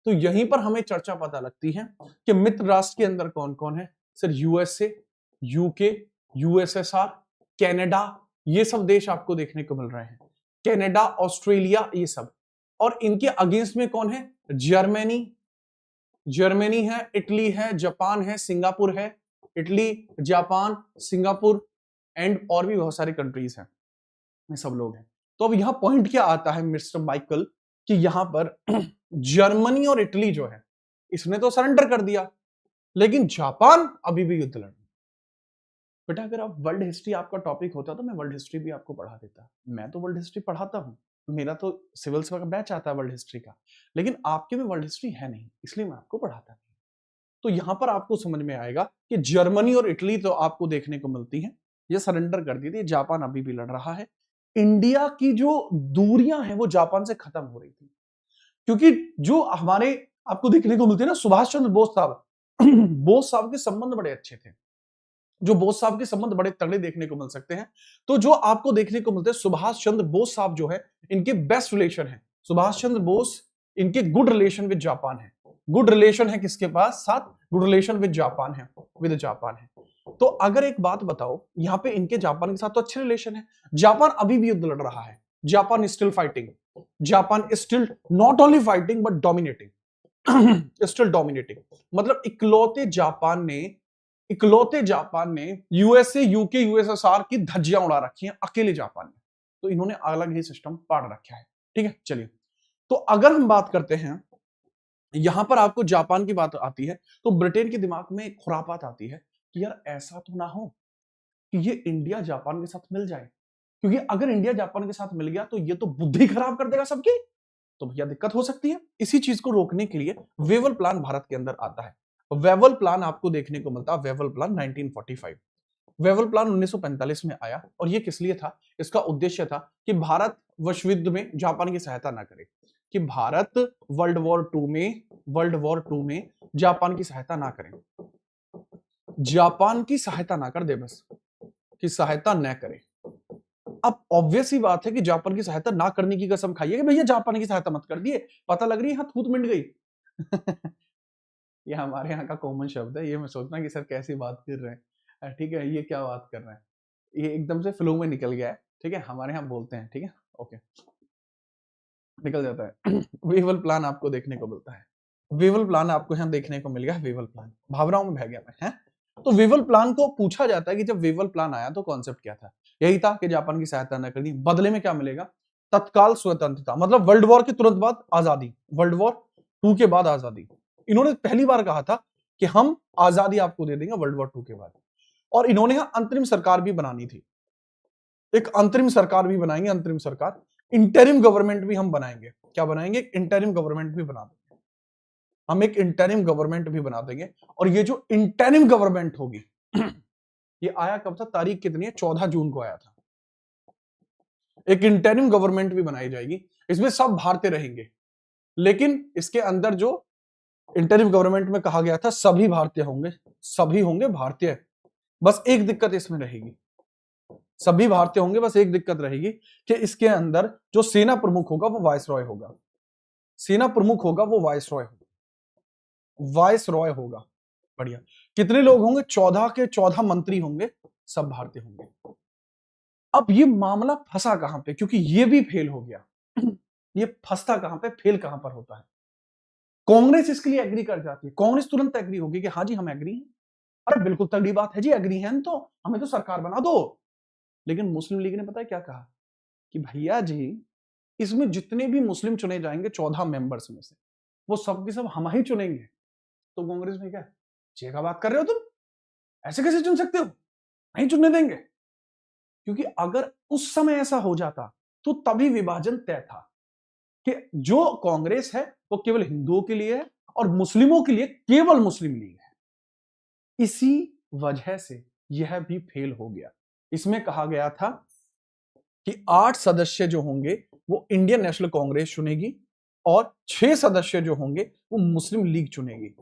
तो यहीं पर हमें चर्चा पता लगती है कि मित्र राष्ट्र के अंदर कौन कौन है। Sir USA, UK, USSR, Canada, ये सब देश आपको देखने को मिल रहे हैं। कनाडा, ऑस्ट्रेलिया, ये सब। और इनके अगेंस्ट में कौन है? जर्मनी, जर्मनी है, इटली है, जापान है, सिंगापुर है। इटली, जापान, सिंगापुर एंड और भी बहुत सारी कंट्रीज हैं, ये सब लोग हैं। तो अब यहां पॉइंट क्या आता है मिस्टर माइकल कि यहां पर जर्मनी और इटली जो है इसने तो सरेंडर कर दिया, लेकिन जापान अभी भी युद्ध लड़ रहा है। बेटा अगर आप वर्ल्ड हिस्ट्री आपका टॉपिक होता तो मैं वर्ल्ड हिस्ट्री भी आपको पढ़ा देता। मैं तो वर्ल्ड हिस्ट्री पढ़ाता हूं, मेरा तो सिविल्स का बैच आता है वर्ल्ड हिस्ट्री का, लेकिन आपके में वर्ल्ड हिस्ट्री है नहीं, इसलिए मैं आपको पढ़ाता नहीं। तो यहां पर आपको समझ में आएगा कि जर्मनी और इटली तो आपको देखने को मिलती है, ये सरेंडर कर दी थी। जापान अभी भी लड़ रहा है। इंडिया की जो दूरियां हैं वो जापान से खत्म हो रही थी, क्योंकि जो हमारे आपको देखने को मिलते हैं ना, सुभाष चंद्र बोस साहब बोस साहब के संबंध बड़े अच्छे थे, जो बोस साहब के संबंध बड़े तगड़े देखने को मिल सकते हैं। तो जो आपको देखने को मिलते हैं, सुभाष चंद्र बोस साहब जो है इनके बेस्ट रिलेशन है। सुभाष चंद्र बोस, इनके गुड रिलेशन विद जापान है। गुड रिलेशन है किसके पास? साथ गुड रिलेशन विद जापान है, विद जापान है। तो अगर एक बात बताओ, यहां पे इनके जापान के साथ तो अच्छे रिलेशन है। जापान अभी भी युद्ध लड़ रहा है, Japan still fighting, Japan still not only fighting but dominating, still dominating. मतलब इकलौते जापान ने यूएसए, यूके, यूएसएसआर की धज्जियां उड़ा रखी हैं अकेले जापान ने। तो इन्होंने अलग ही सिस्टम पाड़ रखा है, ठीक है। चलिए, तो अगर हम बात करते हैं, यहां पर आपको जापान की बात आती है तो ब्रिटेन के दिमाग में एक खुरापात आती है कि यार ऐसा तो ना हो कि ये इंडिया जापान के साथ मिल जाए, क्योंकि अगर इंडिया जापान के साथ मिल गया तो ये तो बुद्धि खराब कर देगा सबकी, तो भैया दिक्कत हो सकती है। इसी चीज को रोकने के लिए वेवल प्लान भारत के अंदर आता है। वेवल प्लान आपको देखने को मिलता है, वेवल प्लान 1945। वेवल प्लान 1945 में आया, और ये किस लिए था? इसका उद्देश्य था कि भारत विश्व युद्ध में जापान की सहायता ना करे, कि भारत वर्ल्ड वॉर टू में जापान की सहायता ना करें, जापान की सहायता ना कर दे, बस कि सहायता न करे। अब ऑब्वियस ही बात है कि जापान की सहायता ना करने की कसम खाइए कि भैया जापान की सहायता मत कर दिए, पता लग रही है यहां थूत मिट गई। ये हमारे यहाँ का कॉमन शब्द है, ये मैं सोचना कि सर कैसी बात कर रहे हैं, ठीक है, ये क्या बात कर रहे हैं, ये एकदम से फ्लो में निकल गया है, ठीक है, हमारे यहाँ बोलते हैं, ठीक है, ओके, निकल जाता है। वेवल प्लान आपको देखने को मिलता है, वेवल प्लान आपको यहाँ देखने को मिल गया। वेवल प्लान भावनाओं में बह गया मैं, है। तो वेवल प्लान को पूछा जाता है कि जब वेवल प्लान आया तो कॉन्सेप्ट क्या था? यही था कि जापान की सहायता न करनी, बदले में क्या मिलेगा? तत्काल स्वतंत्रता, मतलब वर्ल्ड वॉर के तुरंत बाद आजादी, वर्ल्ड वॉर 2 के बाद आजादी। इन्होंने पहली बार कहा था कि हम आजादी आपको दे देंगे वर्ल्ड वॉर 2 के बाद, और इन्होंने यहां अंतरिम सरकार भी बनानी थी, एक अंतरिम सरकार भी बनाएंगे, अंतरिम सरकार, इंटरिम गवर्नमेंट भी हम बनाएंगे। क्या बनाएंगे? इंटरिम गवर्नमेंट भी बना देंगे, हम एक इंटरिम गवर्नमेंट भी बना देंगे। और ये जो इंटरिम गवर्नमेंट होगी, ये आया कब था? तारीख कितनी है? 14 जून को आया था। एक इंटरिम गवर्नमेंट भी बनाई जाएगी, इसमें सब भारतीय रहेंगे, लेकिन इसके अंदर जो इंटरिम गवर्नमेंट में कहा गया था सभी भारतीय होंगे, सभी होंगे भारतीय। बस एक दिक्कत इसमें रहेगी, सभी भारतीय होंगे, बस एक दिक्कत रहेगी कि इसके अंदर जो सेना प्रमुख होगा वो वायसरॉय होगा, सेना प्रमुख होगा वो वायसरॉय होगा, वायसरॉय होगा। बढ़िया। कितने लोग होंगे? 14 के 14 मंत्री होंगे, सब भारतीय होंगे। अब ये मामला फंसा कहां पे? क्योंकि ये भी फेल हो गया। ये फंसता कहां पे, फेल कहां पर होता है? कांग्रेस इसके लिए एग्री कर जाती है, कांग्रेस तुरंत एग्री होगी कि हाँ जी हम एग्री हैं, अरे बिल्कुल तगड़ी बात है जी, एग्री हैं तो हमें तो सरकार बना दो। लेकिन मुस्लिम लीग ने पता है क्या कहा? कि भैया जी इसमें जितने भी मुस्लिम चुने जाएंगे 14 मेंबर्स में से, वो सब के सब हम ही चुनेंगे। तो कांग्रेस ने क्या, ये क्या बात कर रहे हो तुम, ऐसे कैसे चुन सकते हो, नहीं चुनने देंगे। क्योंकि अगर उस समय ऐसा हो जाता तो तभी विभाजन तय था कि जो कांग्रेस है वो केवल हिंदुओं के लिए है और मुस्लिमों के लिए केवल मुस्लिम लीग है। इसी वजह से यह भी फेल हो गया। इसमें कहा गया था कि 8 सदस्य जो होंगे वो इंडियन नेशनल कांग्रेस चुनेगी और 6 सदस्य जो होंगे वो मुस्लिम लीग चुनेगी।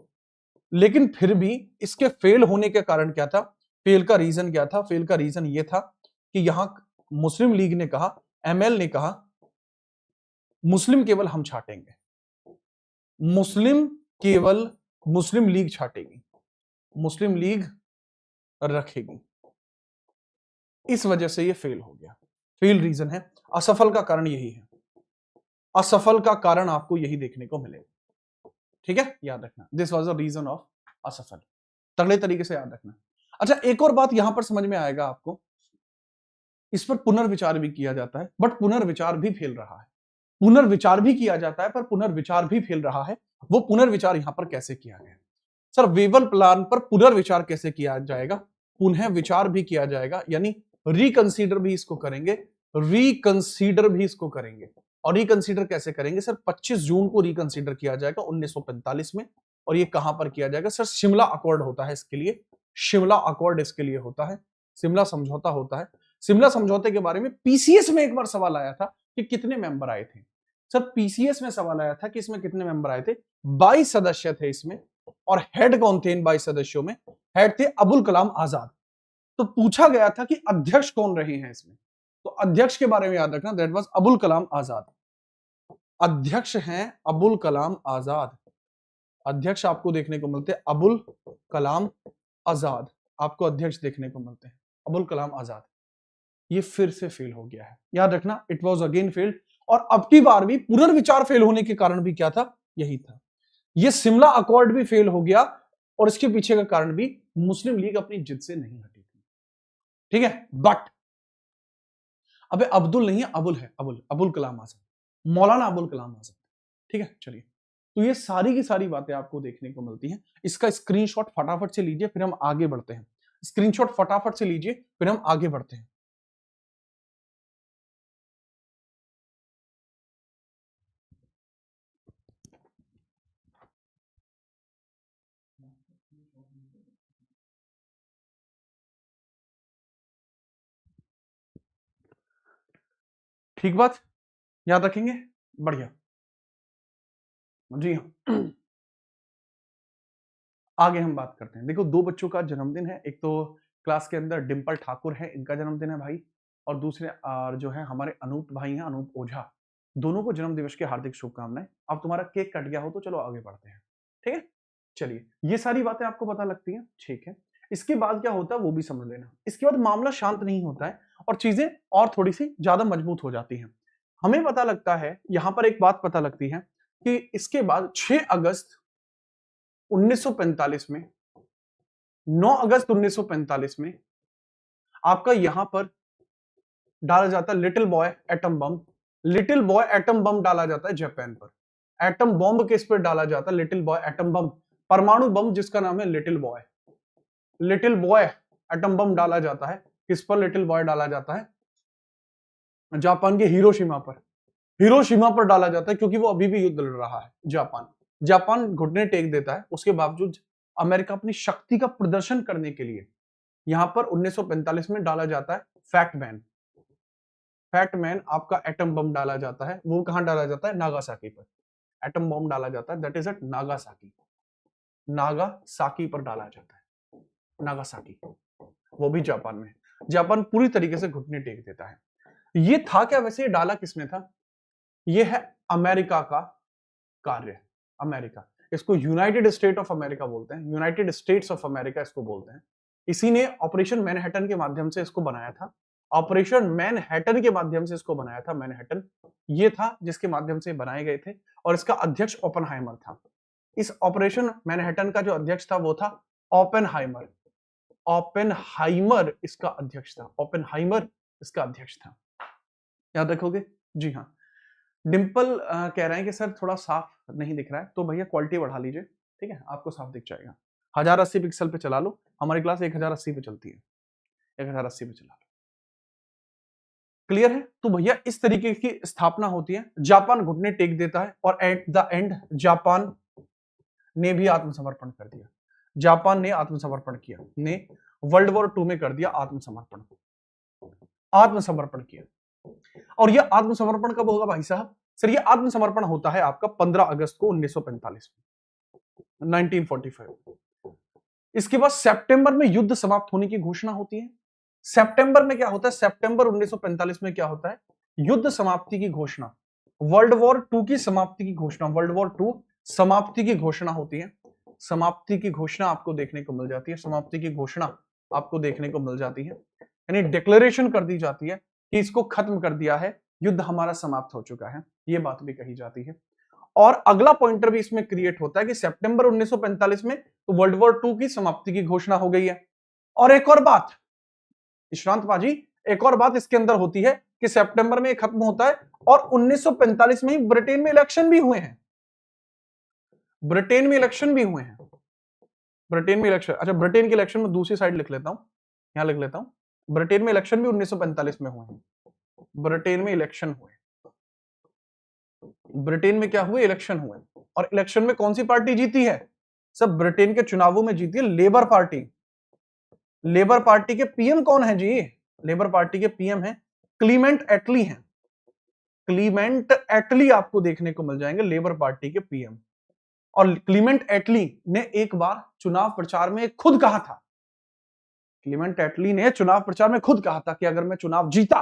लेकिन फिर भी इसके फेल होने के कारण क्या था, फेल का रीजन क्या था, फेल का रीजन ये था कि यहां मुस्लिम लीग ने कहा, एमएल ने कहा मुस्लिम केवल हम छाटेंगे, मुस्लिम केवल मुस्लिम लीग छाटेगी, मुस्लिम लीग रखेगी। इस वजह से ये फेल हो गया। फेल रीजन है, असफल का कारण यही है, असफल का कारण आपको यही देखने को मिलेगा। ठीक है, याद रखना, this was the reason of असफल, तगड़े तरीके से याद रखना। अच्छा, एक और बात यहां पर समझ में आएगा आपको, इस पर पुनर्विचार भी किया जाता है बट पुनर्विचार भी फेल रहा है। पुनर्विचार भी किया जाता है पर पुनर्विचार भी फेल रहा है। वो पुनर्विचार यहां पर कैसे किया गया सर, वेवल प्लान पर पुनर्विचार कैसे किया जाएगा, पुनः विचार भी किया जाएगा, यानी रिकंसीडर भी इसको करेंगे, रिकंसीडर भी इसको करेंगे। और रिकंसीडर कैसे करेंगे सर, 25 जून को रिकंसीडर किया जाएगा 1945 में। और ये कहां पर किया जाएगा सर, शिमला अकॉर्ड होता है इसके लिए, शिमला अकॉर्ड इसके लिए होता है, शिमला समझौता होता है। शिमला समझौते के बारे में पीसीएस में एक बार सवाल आया था कि कितने मेंबर आए थे। सर पीसीएस में सवाल आया था कि इसमें कितने मेंबर आए थे, 22 सदस्य थे इसमें। और हेड कौन थे इन 22 सदस्यों में, हेड थे अबुल कलाम आजाद। तो पूछा गया था कि अध्यक्ष कौन रहे हैं इसमें, तो अध्यक्ष के बारे में याद रखना, दैट वाज अबुल कलाम आजाद। अध्यक्ष हैं अबुल कलाम आजाद, अध्यक्ष आपको देखने को मिलते हैं अबुल कलाम आजाद, आपको अध्यक्ष देखने को मिलते हैं अबुल कलाम आजाद। ये फिर से फेल हो गया है, याद रखना, इट वॉज अगेन फेल्ड। और अब की बार भी पुनर्विचार फेल होने के कारण भी क्या था, यही था। ये शिमला अकॉर्ड भी फेल हो गया और इसके पीछे का कारण भी मुस्लिम लीग अपनी जिद से नहीं हटी थी। ठीक है, बट अबे अब्दुल नहीं है, अबुल है, अबुल, अबुल कलाम आजाद, मौलाना अबुल कलाम आजाद। ठीक है, चलिए, तो ये सारी की सारी बातें आपको देखने को मिलती हैं। इसका स्क्रीनशॉट फटाफट से लीजिए फिर हम आगे बढ़ते हैं, स्क्रीनशॉट फटाफट से लीजिए फिर हम आगे बढ़ते हैं। ठीक बात, याद रखेंगे, बढ़िया, जी हाँ। आगे हम बात करते हैं। देखो, दो बच्चों का जन्मदिन है, एक तो क्लास के अंदर डिम्पल ठाकुर है, इनका जन्मदिन है भाई, और दूसरे जो है हमारे अनूप भाई हैं, अनूप ओझा। दोनों को जन्म दिवस की हार्दिक शुभकामनाएं। अब तुम्हारा केक कट गया हो तो चलो आगे बढ़ते हैं। ठीक है, चलिए, ये सारी बातें आपको पता लगती हैं, ठीक है। इसके बाद क्या होता है वो भी समझ लेना। इसके बाद मामला शांत नहीं होता है और चीजें और थोड़ी सी ज्यादा मजबूत हो जाती हैं। हमें पता लगता है, यहां पर एक बात पता लगती है कि इसके बाद 6 अगस्त 1945 में, 9 अगस्त 1945 में आपका यहां पर डाला जाता है little boy atom bomb. Little boy atom bomb डाला जाता है जापान पर। एटम बॉम्ब किस पर डाला जाता है, लिटिल बॉय एटम बम, परमाणु बम जिसका नाम है little boy. Little boy atom bomb डाला जाता है किस पर, लिटिल बॉय डाला जाता है जापान के हिरोशिमा पर। हिरोशिमा पर डाला जाता है क्योंकि वो अभी भी युद्ध लड़ रहा है जापान। जापान घुटने टेक देता है, उसके बावजूद अमेरिका अपनी शक्ति का प्रदर्शन करने के लिए यहां पर 1945 में डाला जाता है फैक्ट मैन। फैक्ट मैन आपका एटम बम डाला जाता है, वो कहां डाला जाता है, नागासाकी पर। एटम बम डाला जाता है, that is at Nagasaki. Nagasaki पर डाला जाता है, नागासाकी, वो भी जापान में। जापान पूरी तरीके से घुटने टेक देता है। ये था क्या वैसे, ये डाला किसने था, ये है अमेरिका का कार्य। अमेरिका, इसको यूनाइटेड स्टेट ऑफ अमेरिका बोलते हैं, यूनाइटेड स्टेट्स ऑफ अमेरिका इसको बोलते हैं। इसी ने ऑपरेशन मैनहट्टन के माध्यम से इसको बनाया था। ऑपरेशन मैनहट्टन के माध्यम से इसको बनाया था, मैनहट्टन ये था जिसके माध्यम से बनाए गए थे, और इसका अध्यक्ष ओपेनहाइमर था। इस ऑपरेशन मैनहट्टन का जो अध्यक्ष था वो था ओपेनहाइमर। ओपेनहाइमर इसका अध्यक्ष था, ओपेनहाइमर इसका अध्यक्ष था, याद रखोगे, जी हाँ। डिम्पल कह रहे हैं कि सर थोड़ा साफ नहीं दिख रहा है, तो भैया क्वालिटी बढ़ा लीजिए, ठीक है, आपको साफ दिख जाएगा। 1080 पिक्सल पे चला लो, हमारी क्लास 1080 पे चलती है, 1080 पे चला लो। क्लियर है? तो भैया इस तरीके की स्थापना होती है। जापान घुटने टेक देता है और एट द एंड जापान ने भी आत्मसमर्पण कर दिया। जापान ने आत्मसमर्पण किया, ने वर्ल्ड वॉर 2 में कर दिया आत्मसमर्पण, आत्मसमर्पण किया। और यह आत्मसमर्पण कब होगा भाई साहब? सर यह आत्मसमर्पण होता है आपका 15 अगस्त को 1945 में, 1945। इसके बाद सितंबर में युद्ध समाप्त होने की घोषणा होती है। सितंबर में क्या होता है? सितंबर 1945 में क्या होता है? युद्ध समाप्ति की घोषणा, वर्ल्ड वॉर 2 की समाप्ति की घोषणा, वर्ल्ड वॉर 2 समाप्ति की घोषणा होती है। समाप्ति की घोषणा आपको देखने को मिल जाती है, समाप्ति की घोषणा आपको देखने को मिल जाती है, यानी डिक्लेरेशन कर दी जाती है कि इसको खत्म कर दिया है, युद्ध हमारा समाप्त हो चुका है, ये बात भी कही जाती है। और अगला पॉइंटर भी इसमें क्रिएट होता है कि सितंबर 1945 में तो वर्ल्ड वॉर 2 की समाप्ति की घोषणा हो गई है। और एक और बात विश्रांत पाजी, एक और बात इसके अंदर होती है कि सितंबर में खत्म होता है और 1945 में ही ब्रिटेन में इलेक्शन भी हुए हैं, ब्रिटेन में इलेक्शन भी हुए हैं, ब्रिटेन में इलेक्शन। अच्छा, ब्रिटेन के इलेक्शन में दूसरी साइड लिख लेता हूं, यहां लिख लेता हूं, ब्रिटेन में इलेक्शन भी 1945 में हुए हैं, ब्रिटेन में इलेक्शन हुए, ब्रिटेन में क्या हुए? इलेक्शन हुए। और इलेक्शन में कौन सी पार्टी जीती है? सब ब्रिटेन के चुनावों में जीती है लेबर पार्टी। लेबर पार्टी के पीएम कौन है जी? लेबर पार्टी के पीएम है क्लीमेंट एटली हैं, क्लीमेंट एटली आपको देखने को मिल जाएंगे लेबर पार्टी के पीएम। और क्लीमेंट एटली ने एक बार चुनाव प्रचार में खुद कहा था, क्लीमेंट एटली ने चुनाव प्रचार में खुद कहा था कि अगर मैं चुनाव जीता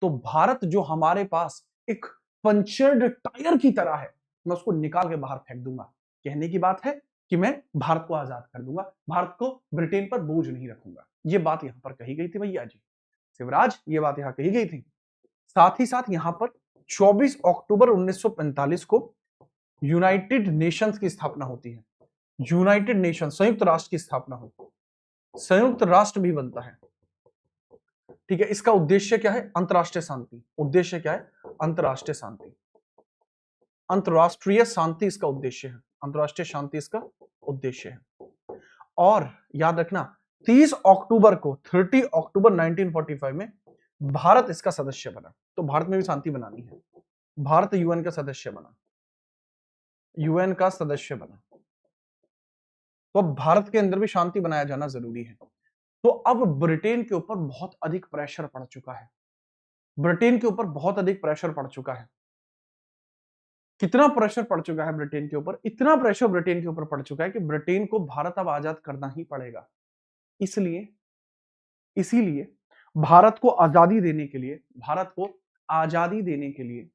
तो भारत जो हमारे पास एक पंचर्ड टायर की तरह है, मैं उसको निकाल के बाहर फेंक दूंगा। कहने की बात है कि मैं भारत को आजाद कर दूंगा, भारत को ब्रिटेन पर बोझ नहीं रखूंगा। ये बात यहां पर कही गई थी भैया जी, शिवराज, ये बात यहां कही गई थी। साथ ही साथ यहां पर 24 अक्टूबर 1945 को यूनाइटेड नेशंस की स्थापना होती है, यूनाइटेड नेशन, संयुक्त राष्ट्र की स्थापना होती है, संयुक्त राष्ट्र भी बनता है, ठीक है। इसका उद्देश्य क्या है? अंतरराष्ट्रीय शांति। उद्देश्य क्या है? अंतरराष्ट्रीय शांति, अंतरराष्ट्रीय शांति इसका उद्देश्य है, अंतरराष्ट्रीय शांति इसका उद्देश्य है। और याद रखना 30 अक्टूबर को, 30 अक्टूबर 1945 में भारत इसका सदस्य बना। तो भारत में भी शांति बनानी है, भारत यूएन का सदस्य बना, यूएन का सदस्य बना, तो अब भारत के अंदर भी शांति बनाया जाना जरूरी है। तो अब ब्रिटेन के ऊपर बहुत अधिक प्रेशर पड़ चुका है, ब्रिटेन के ऊपर बहुत अधिक प्रेशर पड़ चुका है। कितना प्रेशर पड़ चुका है ब्रिटेन के ऊपर? इतना प्रेशर ब्रिटेन के ऊपर पड़ चुका है कि ब्रिटेन को भारत अब आजाद करना ही पड़ेगा। इसलिए इसीलिए भारत को आजादी देने के लिए, भारत को आजादी देने के लिए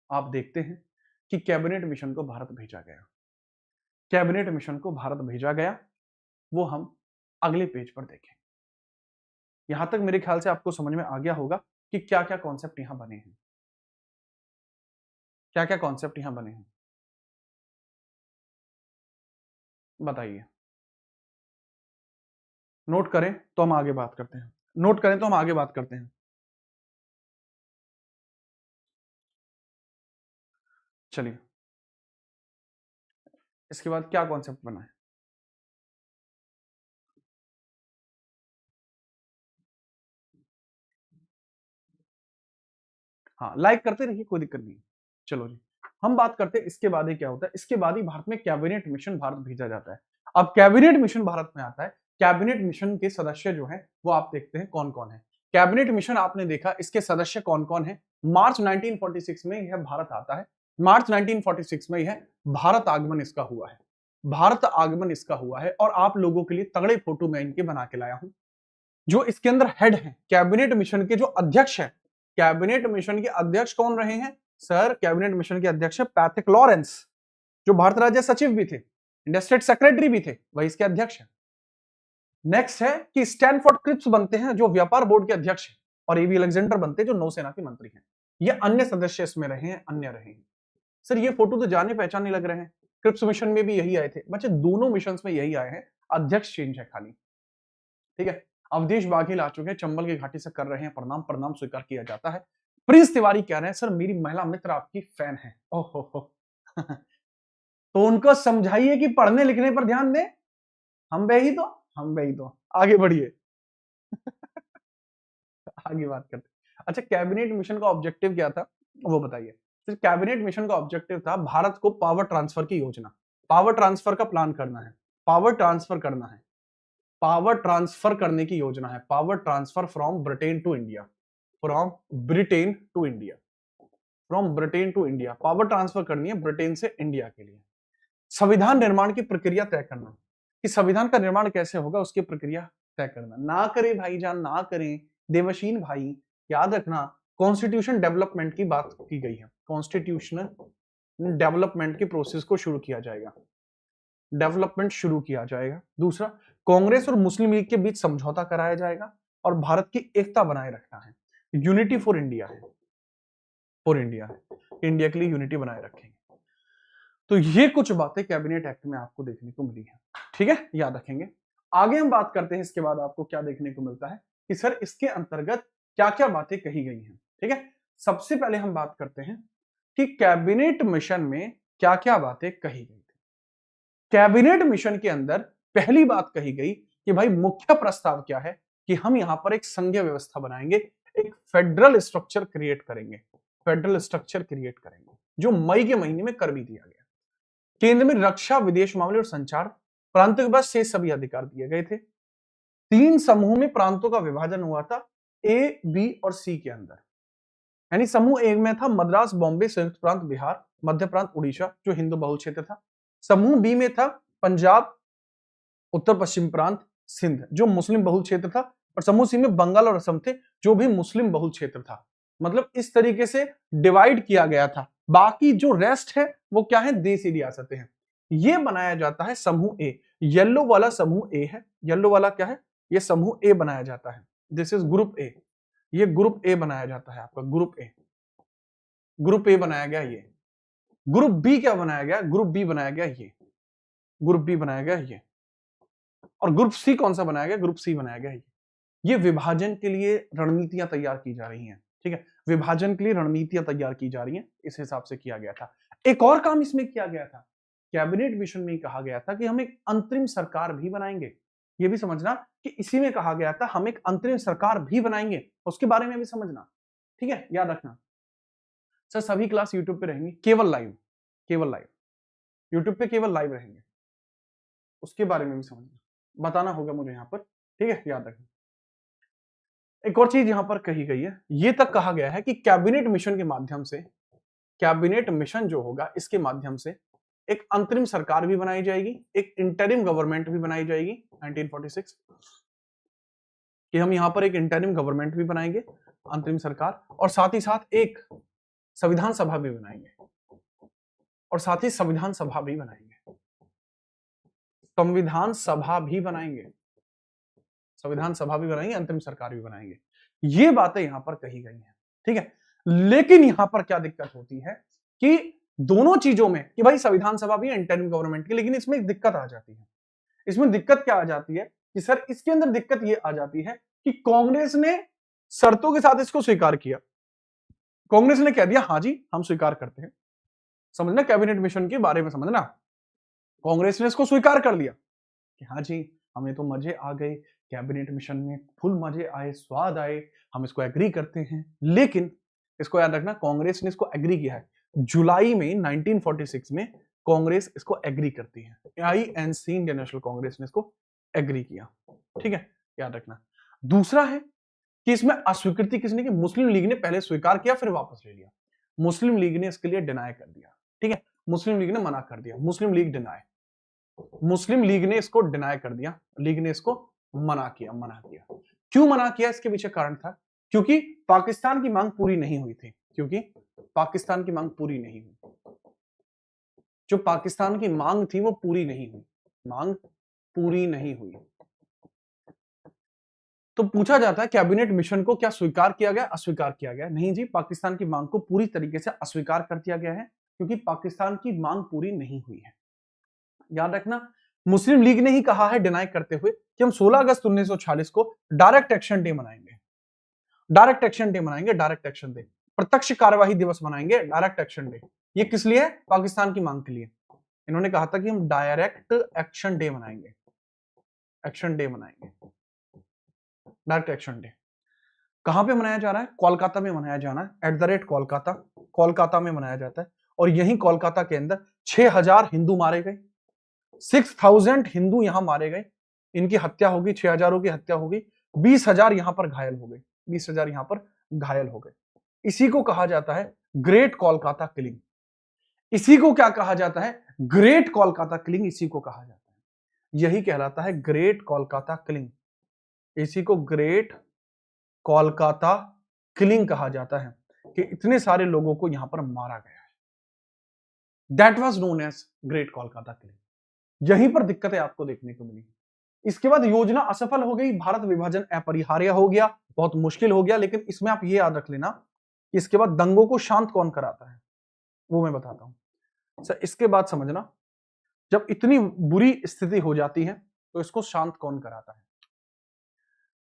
आप देखते हैं कि कैबिनेट मिशन को भारत भेजा गया, कैबिनेट मिशन को भारत भेजा गया, वो हम अगले पेज पर देखें। यहां तक मेरे ख्याल से आपको समझ में आ गया होगा कि क्या क्या कॉन्सेप्ट यहां बने हैं, क्या क्या कॉन्सेप्ट यहां बने हैं, बताइए। नोट करें तो हम आगे बात करते हैं, नोट करें तो हम आगे बात करते हैं। चलिए, इसके बाद क्या कॉन्सेप्ट बना है? हाँ, लाइक करते रहिए, कोई दिक्कत नहीं। चलो जी, हम बात करते हैं इसके बाद ही क्या होता है। इसके बाद ही भारत में कैबिनेट मिशन भारत भेजा जाता है। अब कैबिनेट मिशन भारत में आता है, कैबिनेट मिशन के सदस्य जो हैं वो आप देखते हैं कौन कौन है। कैबिनेट मिशन आपने देखा, इसके सदस्य कौन कौन है। मार्च 1946 में यह भारत आता है, मार्च 1946 में यह भारत आगमन इसका हुआ है, भारत आगमन इसका हुआ है। और आप लोगों के लिए तगड़े फोटो मैं इनके बना के लाया हूं। जो इसके अंदर हेड है, कैबिनेट मिशन के जो अध्यक्ष है, कैबिनेट मिशन के अध्यक्ष कौन रहे हैं सर? कैबिनेट मिशन के अध्यक्ष पैथिक लॉरेंस, जो भारत राज्य सचिव भी थे, इंडस्ट्रेट सेक्रेटरी भी थे, वही इसके अध्यक्ष हैं। नेक्स्ट है कि स्टैनफोर्ड क्रिप्स बनते हैं, जो व्यापार बोर्ड के अध्यक्ष हैं, और एवी अलेक्जेंडर बनते हैं, जो नौसेना के मंत्री हैं। ये अन्य सदस्य इसमें रहे हैं, अन्य रहे हैं। सर ये फोटो तो जाने पहचाने लग रहे हैं, क्रिप्स मिशन में भी यही आए थे बच्चे, दोनों मिशन में यही आए हैं, अध्यक्ष चेंज है खाली, ठीक है। अवधेश बाघेल आ चुके हैं, चंबल की घाटी से कर रहे हैं प्रणाम, प्रणाम स्वीकार किया जाता है। प्रिंस तिवारी कह रहे हैं सर मेरी महिला मित्र आपकी फैन है। ओहो तो उनको समझाइए कि पढ़ने लिखने पर ध्यान दें। हम बे ही तो, हम बे ही तो। आगे बढ़िए आगे बात करते हैं। अच्छा, कैबिनेट मिशन का ऑब्जेक्टिव क्या था वो बताइए। तो कैबिनेट मिशन का ऑब्जेक्टिव था भारत को पावर ट्रांसफर की योजना, पावर ट्रांसफर का प्लान करना है, पावर ट्रांसफर करना है, पावर ट्रांसफर करने की योजना है, power transfer from Britain to India, from Britain to India, from Britain to India, power transfer करनी है ब्रिटेन से इंडिया के लिए। संविधान निर्माण की प्रक्रिया तय करना कि संविधान का निर्माण कैसे होगा उसकी प्रक्रिया तय करना। ना करें भाईजान, ना करें देवशीन भाई, याद रखना कॉन्स्टिट्यूशन डेवलपमेंट की बात की गई है, कॉन्स्टिट्यूशनल डेवलपमेंट की प्रोसेस को शुरू किया जाएगा, डेवलपमेंट शुरू किया जाएगा। दूसरा, कांग्रेस और मुस्लिम लीग के बीच समझौता कराया जाएगा और भारत की एकता बनाए रखना है, यूनिटी फॉर इंडिया है, फॉर इंडिया है, इंडिया के लिए यूनिटी बनाए रखेंगे। तो ये कुछ बातें कैबिनेट एक्ट में आपको देखने को मिली है, ठीक है, याद रखेंगे। आगे हम बात करते हैं इसके बाद आपको क्या देखने को मिलता है कि सर इसके अंतर्गत क्या क्या बातें कही गई हैं, ठीक है। सबसे पहले हम बात करते हैं कि कैबिनेट मिशन में क्या क्या बातें कही गई थी। कैबिनेट मिशन के अंदर पहली बात कही गई कि भाई मुख्य प्रस्ताव क्या है कि हम यहां पर एक संघीय व्यवस्था बनाएंगे, एक फेडरल स्ट्रक्चर क्रिएट करेंगे, फेडरल स्ट्रक्चर क्रिएट करेंगे, जो मई के महीने में कर भी दिया गया। केंद्र में रक्षा, विदेश मामले और संचार, प्रांतों के पास शेष सभी अधिकार दिए गए थे। 3 समूह में प्रांतों का विभाजन हुआ था, ए, बी और सी के अंदर। यानी समूह ए में था मद्रास, बॉम्बे, संयुक्त प्रांत, बिहार, मध्य प्रांत, उड़ीसा, जो हिंदू बहुल क्षेत्र था। समूह बी में था पंजाब, उत्तर पश्चिम प्रांत, सिंध, जो मुस्लिम बहुल क्षेत्र था। और समूह सी में बंगाल और असम थे, जो भी मुस्लिम बहुल क्षेत्र था। मतलब इस तरीके से डिवाइड किया गया था। बाकी जो रेस्ट है वो क्या है, देसी रियासतें हैं। ये बनाया जाता है समूह ए। येलो वाला समूह ए है, येलो वाला क्या है, ये समूह ए बनाया जाता है। दिस इज ग्रुप ए, ये ग्रुप ए बनाया जाता है आपका, ग्रुप ए, ग्रुप ए बनाया गया ये। ग्रुप बी क्या बनाया गया, ग्रुप बी बनाया गया ये, ग्रुप बी बनाया गया ये। और ग्रुप सी कौन सा बनाया गया, ग्रुप सी बनाया गया ये विभाजन के लिए रणनीतियां तैयार की जा रही हैं, ठीक है, विभाजन के लिए रणनीतियां तैयार की जा रही हैं, इस हिसाब से किया गया था। एक और काम इसमें किया गया था, कैबिनेट मिशन में कहा गया था कि हम एक अंतरिम सरकार भी बनाएंगे। ये भी समझना कि इसी में कहा गया था हम एक अंतरिम सरकार भी बनाएंगे, उसके बारे में भी समझना, ठीक है, याद रखना। सर सभी क्लास यूट्यूब पे रहेंगी, केवल लाइव, केवल लाइव, यूट्यूब पे केवल लाइव रहेंगे, उसके बारे में भी समझना, बताना होगा मुझे यहाँ पर, ठीक है, याद रखना। एक और चीज यहां पर कही गई है, ये तक कहा गया है कि कैबिनेट मिशन के माध्यम से, कैबिनेट मिशन जो होगा इसके माध्यम से एक अंतरिम सरकार भी बनाई जाएगी, एक इंटरिम गवर्नमेंट भी बनाई जाएगी 1946, कि हम यहां पर एक इंटरिम गवर्नमेंट भी बनाएंगे, अंतरिम सरकार, और साथ ही साथ एक संविधान सभा भी बनाएंगे, और साथ ही संविधान सभा भी बनाएंगे, संविधान सभा भी बनाएंगे, संविधान सभा भी बनाएंगे, अंतरिम सरकार भी बनाएंगे। ये बातें यहां पर कही गई हैं, ठीक है। लेकिन यहां पर क्या दिक्कत होती है कि दोनों चीजों में, कि भाई संविधान सभा भी है इंटरिम गवर्नमेंट की, लेकिन इसमें एक दिक्कत आ जाती है। इसमें दिक्कत क्या आ जाती है कि सर इसके अंदर दिक्कत ये आ जाती है कि कांग्रेस ने शर्तों के साथ इसको स्वीकार किया। कांग्रेस ने कह दिया हाँ जी हम स्वीकार करते हैं, समझना कैबिनेट मिशन के बारे में समझना, कांग्रेस ने इसको स्वीकार कर लिया कि हाँ जी हमें तो मजे आ गए, कैबिनेट मिशन में फुल मजे आए, स्वाद आए, हम इसको एग्री करते हैं। लेकिन इसको याद रखना, कांग्रेस ने इसको एग्री किया है जुलाई में 1946 में, कांग्रेस इसको एग्री करती है, आईएनसी इंडियन नेशनल कांग्रेस ने इसको एग्री किया, ठीक है, याद रखना। दूसरा है कि इसमें अस्वीकृति किसने की, मुस्लिम लीग ने पहले स्वीकार किया फिर वापस ले लिया, मुस्लिम लीग ने इसके लिए डिनाई कर दिया, ठीक है, मुस्लिम लीग ने मना कर दिया, मुस्लिम लीग डिनाई, मुस्लिम लीग ने इसको डिनाई कर दिया, लीग ने इसको मना किया, मना किया। क्यों मना किया, इसके पीछे कारण था, क्योंकि पाकिस्तान की मांग पूरी नहीं हुई थी, क्योंकि पाकिस्तान की मांग पूरी नहीं हुई, जो पाकिस्तान की मांग थी वो पूरी नहीं हुई, मांग पूरी नहीं हुई। तो पूछा जाता है कैबिनेट मिशन को क्या स्वीकार किया गया, अस्वीकार किया गया, नहीं जी, पाकिस्तान की मांग को पूरी तरीके से अस्वीकार कर दिया गया है, क्योंकि पाकिस्तान की मांग पूरी नहीं हुई है। याद रखना, मुस्लिम लीग ने ही कहा है डिनाई करते हुए कि हम 16 अगस्त 1946 को डायरेक्ट एक्शन डे मनाएंगे, डायरेक्ट एक्शन डे मनाएंगे, डायरेक्ट एक्शन डे। प्रत्यक्ष कार्यवाही दिवस मनाएंगे, डायरेक्ट एक्शन डे। ये किस लिए? पाकिस्तान की मांग के लिए। इन्होंने कहा था कि हम डायरेक्ट एक्शन डे मनाएंगे, एक्शन डे मनाएंगे, डायरेक्ट एक्शन डे। कहां पे मनाया जा रहा है? कोलकाता में मनाया जाना है, @कोलकाता, कोलकाता में मनाया जाता है। और यही कोलकाता के अंदर 6000 हिंदू मारे गए, 6000 हिंदू यहां मारे गए, इनकी हत्या होगी, 6000 की हत्या होगी, 20,000 यहां पर घायल हो गए, 20,000 यहां पर घायल हो गए। इसी को कहा जाता है ग्रेट कोलकाता किलिंग। इसी को क्या कहा जाता है? ग्रेट कोलकाता किलिंग, इसी को कहा जाता है, यही कहलाता है ग्रेट कोलकाता किलिंग। इसी को ग्रेट कोलकाता किलिंग कहा जाता है कि इतने सारे लोगों को यहां पर मारा गया है। That was known as great Kolkata killing. यहीं पर दिक्कतें आपको देखने को मिली। इसके बाद योजना असफल हो गई, भारत विभाजन अपरिहार्य हो गया, बहुत मुश्किल हो गया। लेकिन इसमें आप ये याद रख लेना कि इसके बाद दंगों को शांत कौन कराता है, वो मैं बताता हूं सर। इसके बाद समझना, जब इतनी बुरी स्थिति हो जाती है तो इसको शांत कौन कराता है?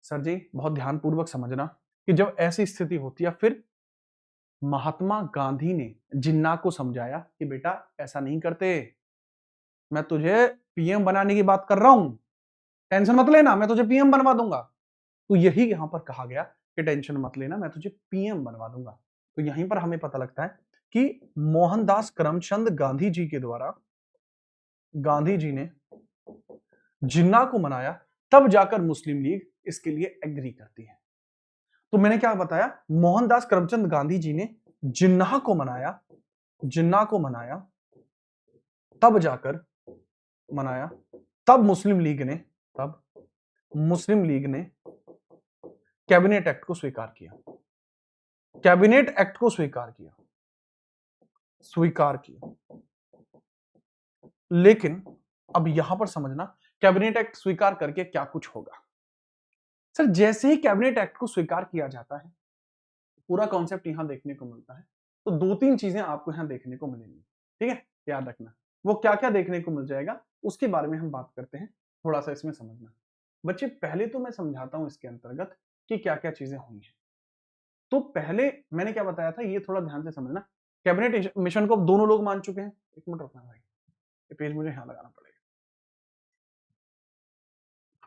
सर जी बहुत ध्यानपूर्वक समझना कि जब ऐसी स्थिति होती है, फिर महात्मा गांधी ने जिन्ना को समझाया कि बेटा ऐसा नहीं करते, मैं तुझे पीएम बनाने की बात कर रहा हूं, टेंशन मत लेना, मैं तुझे पीएम बनवा दूंगा। तो यही यहां पर कहा गया कि टेंशन मत लेना, मैं तुझे पीएम बनवा दूंगा। तो यहीं पर हमें पता लगता है कि मोहनदास करमचंद गांधी जी के द्वारा गांधी जी ने जिन्ना को मनाया, तब जाकर मुस्लिम लीग इसके लिए एग्री करती है। तो मैंने क्या बताया? मोहनदास करमचंद गांधी जी ने जिन्ना को मनाया, जिन्ना को मनाया, तब जाकर मनाया, तब मुस्लिम लीग ने, तब मुस्लिम लीग ने कैबिनेट एक्ट को स्वीकार किया, कैबिनेट एक्ट को स्वीकार किया, स्वीकार किया। लेकिन अब यहां पर समझना, कैबिनेट एक्ट स्वीकार करके क्या कुछ होगा। सर जैसे ही कैबिनेट एक्ट को स्वीकार किया जाता है, पूरा कॉन्सेप्ट यहां देखने को मिलता है। तो दो तीन चीजें आपको यहां देखने को मिलेंगी, ठीक है, याद रखना। वो क्या क्या देखने को मिल जाएगा उसके बारे में हम बात करते हैं, थोड़ा सा इसमें समझना। बच्चे पहले तो मैं समझाता हूं इसके अंतर्गत कि क्या क्या चीजें हुई हैं। तो पहले मैंने क्या बताया था, ये थोड़ा ध्यान से समझना। कैबिनेट मिशन को अब दोनों लोग मान चुके हैं। एक मिनट रुकना भाई, ये पेज मुझे यहां लगाना पड़ेगा।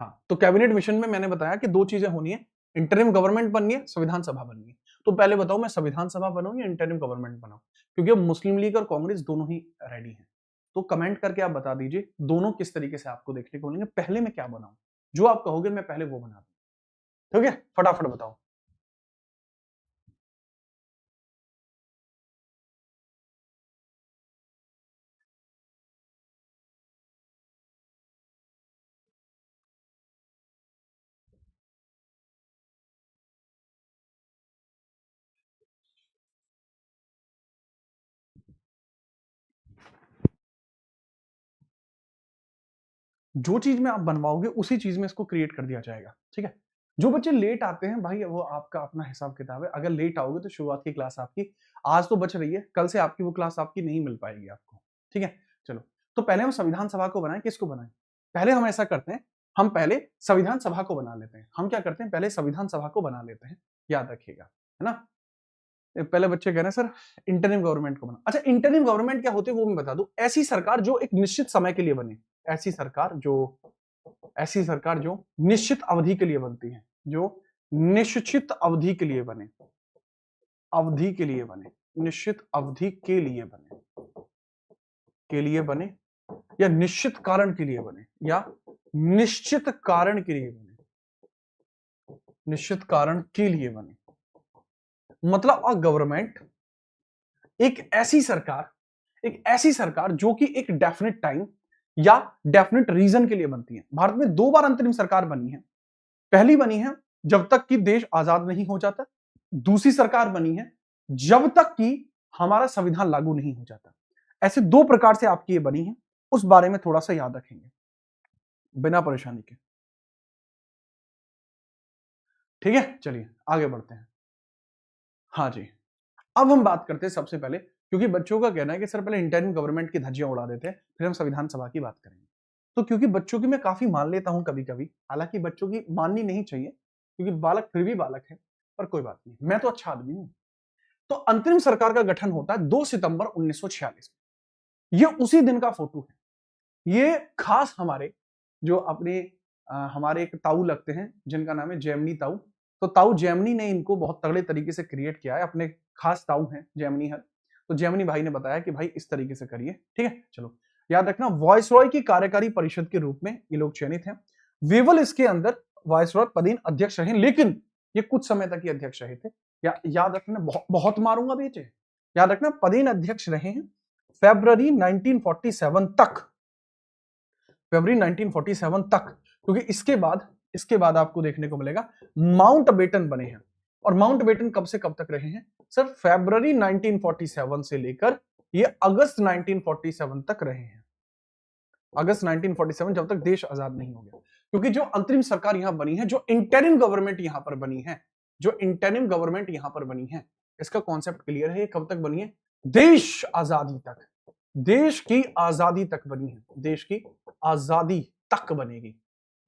हाँ, तो कैबिनेट मिशन में मैंने बताया कि दो चीजें होनी है, इंटरिम गवर्नमेंट बननी है, संविधान सभा बननी है। तो पहले बताओ मैं संविधान सभा बनाऊं या इंटरिम गवर्नमेंट बनाऊं, क्योंकि अब मुस्लिम लीग और कांग्रेस दोनों ही रेडी हैं। तो कमेंट करके आप बता दीजिए दोनों किस तरीके से आपको देखने को मिलेंगे। पहले मैं क्या बनाऊं, जो आप कहोगे मैं पहले वो बना दूं। ठीक है, फटाफट बताओ। जो चीज में आप बनवाओगे उसी चीज में इसको क्रिएट कर दिया जाएगा। ठीक है, जो बच्चे लेट आते हैं भाई वो आपका अपना हिसाब किताब है। अगर लेट आओगे तो शुरुआत की क्लास आपकी आज तो बच रही है, कल से आपकी वो क्लास आपकी नहीं मिल पाएगी आपको। ठीक है, चलो तो पहले हम संविधान सभा को बनाएं। किसको बनाएं? पहले हम ऐसा करते हैं, हम पहले संविधान सभा को बना लेते हैं। हम क्या करते हैं, पहले संविधान सभा को बना लेते हैं, याद रखिएगा, है ना। पहले बच्चे कह रहे हैं सर इंटरिम गवर्नमेंट को बना। अच्छा, इंटरिम गवर्नमेंट क्या होती है वो मैं बता दूं। ऐसी सरकार जो एक निश्चित समय के लिए बने, ऐसी सरकार जो, ऐसी सरकार जो निश्चित अवधि के लिए बनती है, जो निश्चित अवधि के लिए बने, अवधि के लिए बने, निश्चित अवधि के लिए बने, के लिए बने, या निश्चित कारण के लिए बने, या निश्चित कारण के लिए बने, निश्चित कारण के लिए बने। मतलब अ गवर्नमेंट, एक ऐसी सरकार, एक ऐसी सरकार जो कि एक डेफिनेट टाइम या डेफिनेट रीजन के लिए बनती है। भारत में दो बार अंतरिम सरकार बनी है। पहली बनी है जब तक कि देश आजाद नहीं हो जाता, दूसरी सरकार बनी है जब तक कि हमारा संविधान लागू नहीं हो जाता। ऐसे दो प्रकार से आपकी ये बनी है, उस बारे में थोड़ा सा याद रखेंगे बिना परेशानी के। ठीक है, चलिए आगे बढ़ते हैं। हाँ जी, अब हम बात करते हैं सबसे पहले, क्योंकि बच्चों का कहना है कि सर पहले इंटरिम गवर्नमेंट की धज्जियां उड़ा देते हैं, फिर हम संविधान सभा की बात करेंगे। तो क्योंकि बच्चों की मैं काफी मान लेता हूं कभी कभी, हालांकि बच्चों की माननी नहीं चाहिए क्योंकि बालक फिर भी बालक है, पर कोई बात नहीं, मैं तो अच्छा आदमी हूं। तो अंतरिम सरकार का गठन होता है 2 सितंबर 1946 में। ये उसी दिन का फोटो है। ये खास हमारे जो अपने हमारे एक ताऊ लगते हैं जिनका नाम है जेमिनी ताऊ। तो ताऊ जेमिनी ने इनको बहुत तगड़े तरीके से क्रिएट किया है, अपने खास ताऊ हैं जेमिनी है। तो जेमिनी भाई ने बताया कि भाई इस तरीके से करिए, ठीक है। चलो याद रखना, वॉइसरॉय की कार्यकारी परिषद के रूप में ये लोग चयनित हैं। वेवल इसके अंदर वॉइसरॉय पदेन अध्यक्ष रहे, लेकिन ये कुछ समय तक ही अध्यक्ष रहे थे। याद रखना, बहुत मारूंगा बेटे। याद रखना, पदेन अध्यक्ष रहे हैं फरवरी 1947 तक, फरवरी 1947 तक, क्योंकि इसके बाद आपको देखने को मिलेगा माउंट बेटन बने हैं। और माउंट बेटन कब से कब तक रहे हैं सर? फरवरी 1947 से लेकर ये अगस्त 1947 तक रहे हैं। अगस्त 1947, जब तक देश आजाद नहीं हो गया। क्योंकि जो अंतरिम सरकार यहां बनी है, जो इंटरिम गवर्नमेंट यहां पर बनी है, जो इंटरिम गवर्नमेंट यहां पर बनी है, इसका कॉन्सेप्ट क्लियर है। कब तक बनी है? देश आजादी तक, देश की आजादी तक बनी है। देश की आजादी तक बनेगी,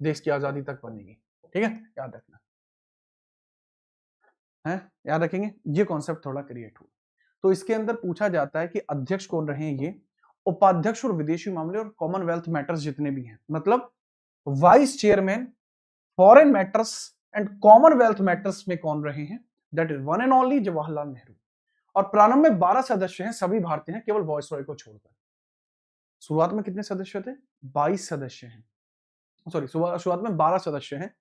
देश की आजादी तक बनेगी, ठीक है। याद रखना है, याद रखेंगे। ये कॉन्सेप्ट थोड़ा क्रिएट हुआ। तो इसके अंदर पूछा जाता है कि अध्यक्ष कौन रहे हैं? ये उपाध्यक्ष और विदेशी मामले और कॉमनवेल्थ मैटर्स जितने भी हैं, मतलब vice chairman foreign matters and Commonwealth matters में कौन रहे हैं? That is one and only Jawaharlal Nehru. और प्रारंभ में 12 सदस्य हैं, सभी भारतीय हैं, केवल वॉइसरॉय को छोड़कर। शुरुआत में कितने सदस्य थे? 22 सदस्य हैं, सॉरी शुरुआत में 12 सदस्य हैं,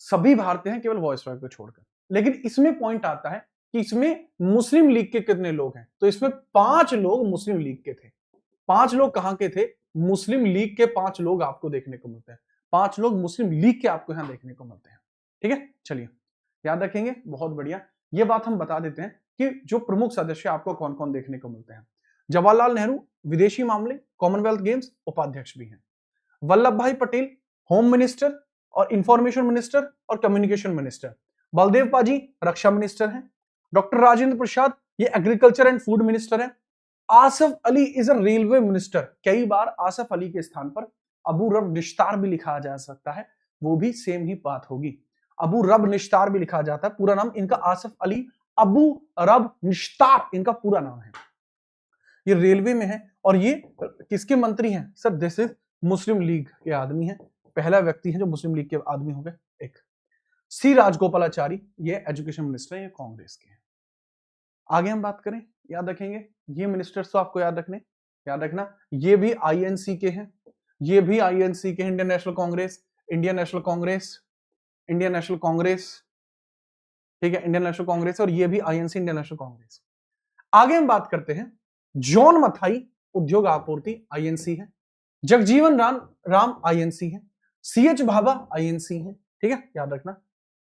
सभी भारतीय हैं, केवल वॉइसरॉय को छोड़कर। लेकिन इसमें पॉइंट आता है कि इसमें मुस्लिम लीग के कितने लोग हैं? तो इसमें 5 लोग मुस्लिम लीग के थे। 5 लोग कहां के थे? मुस्लिम लीग के 5 लोग आपको देखने को मिलते हैं। 5 लोग मुस्लिम लीग के आपको यहां देखने को मिलते हैं, ठीक है। चलिए याद रखेंगे, बहुत बढ़िया। ये बात हम बता देते हैं कि जो प्रमुख सदस्य आपको कौन कौन देखने को मिलते हैं। जवाहरलाल नेहरू विदेशी मामले, कॉमनवेल्थ गेम्स उपाध्यक्ष भी हैं। वल्लभ भाई पटेल होम मिनिस्टर और इंफॉर्मेशन मिनिस्टर और कम्युनिकेशन मिनिस्टर। बलदेव पाजी रक्षा मिनिस्टर हैं। डॉक्टर राजेंद्र प्रसाद ये एग्रीकल्चर एंड फूड मिनिस्टर हैं। Asaf Ali is a railway minister. कई बार आसफ अली के स्थान पर अबू रब निश्तार भी लिखा जा सकता है, वो भी सेम ही बात होगी। अबू रब निश्तार भी लिखा जाता है, पूरा नाम इनका आसफ अली अबू रब निश्तार इनका पूरा नाम है। ये रेलवे में है और ये किसके मंत्री हैं sir? This is Muslim league के आदमी हैं। पहला व्यक्ति है जो मुस्लिम लीग के आदमी हो गए। एक सी राजगोपालाचारी, ये एजुकेशन मिनिस्टर है, ये कांग्रेस के हैं। आगे हम बात करें, याद रखेंगे ये मिनिस्टर्स तो आपको याद रखने, याद रखना ये भी आईएनसी के हैं, ये भी आईएनसी के हैं। Indian National Congress, Indian National Congress, Indian National Congress, ठीक है, इंडियन नेशनल कांग्रेस, और ये भी आईएनसी, इंडियन नेशनल कांग्रेस। आगे हम बात करते हैं जॉन मथाई उद्योग आपूर्ति आईएनसी है। जगजीवन राम आईएनसी है। सीएच भाभा आईएनसी है, ठीक है, याद रखना।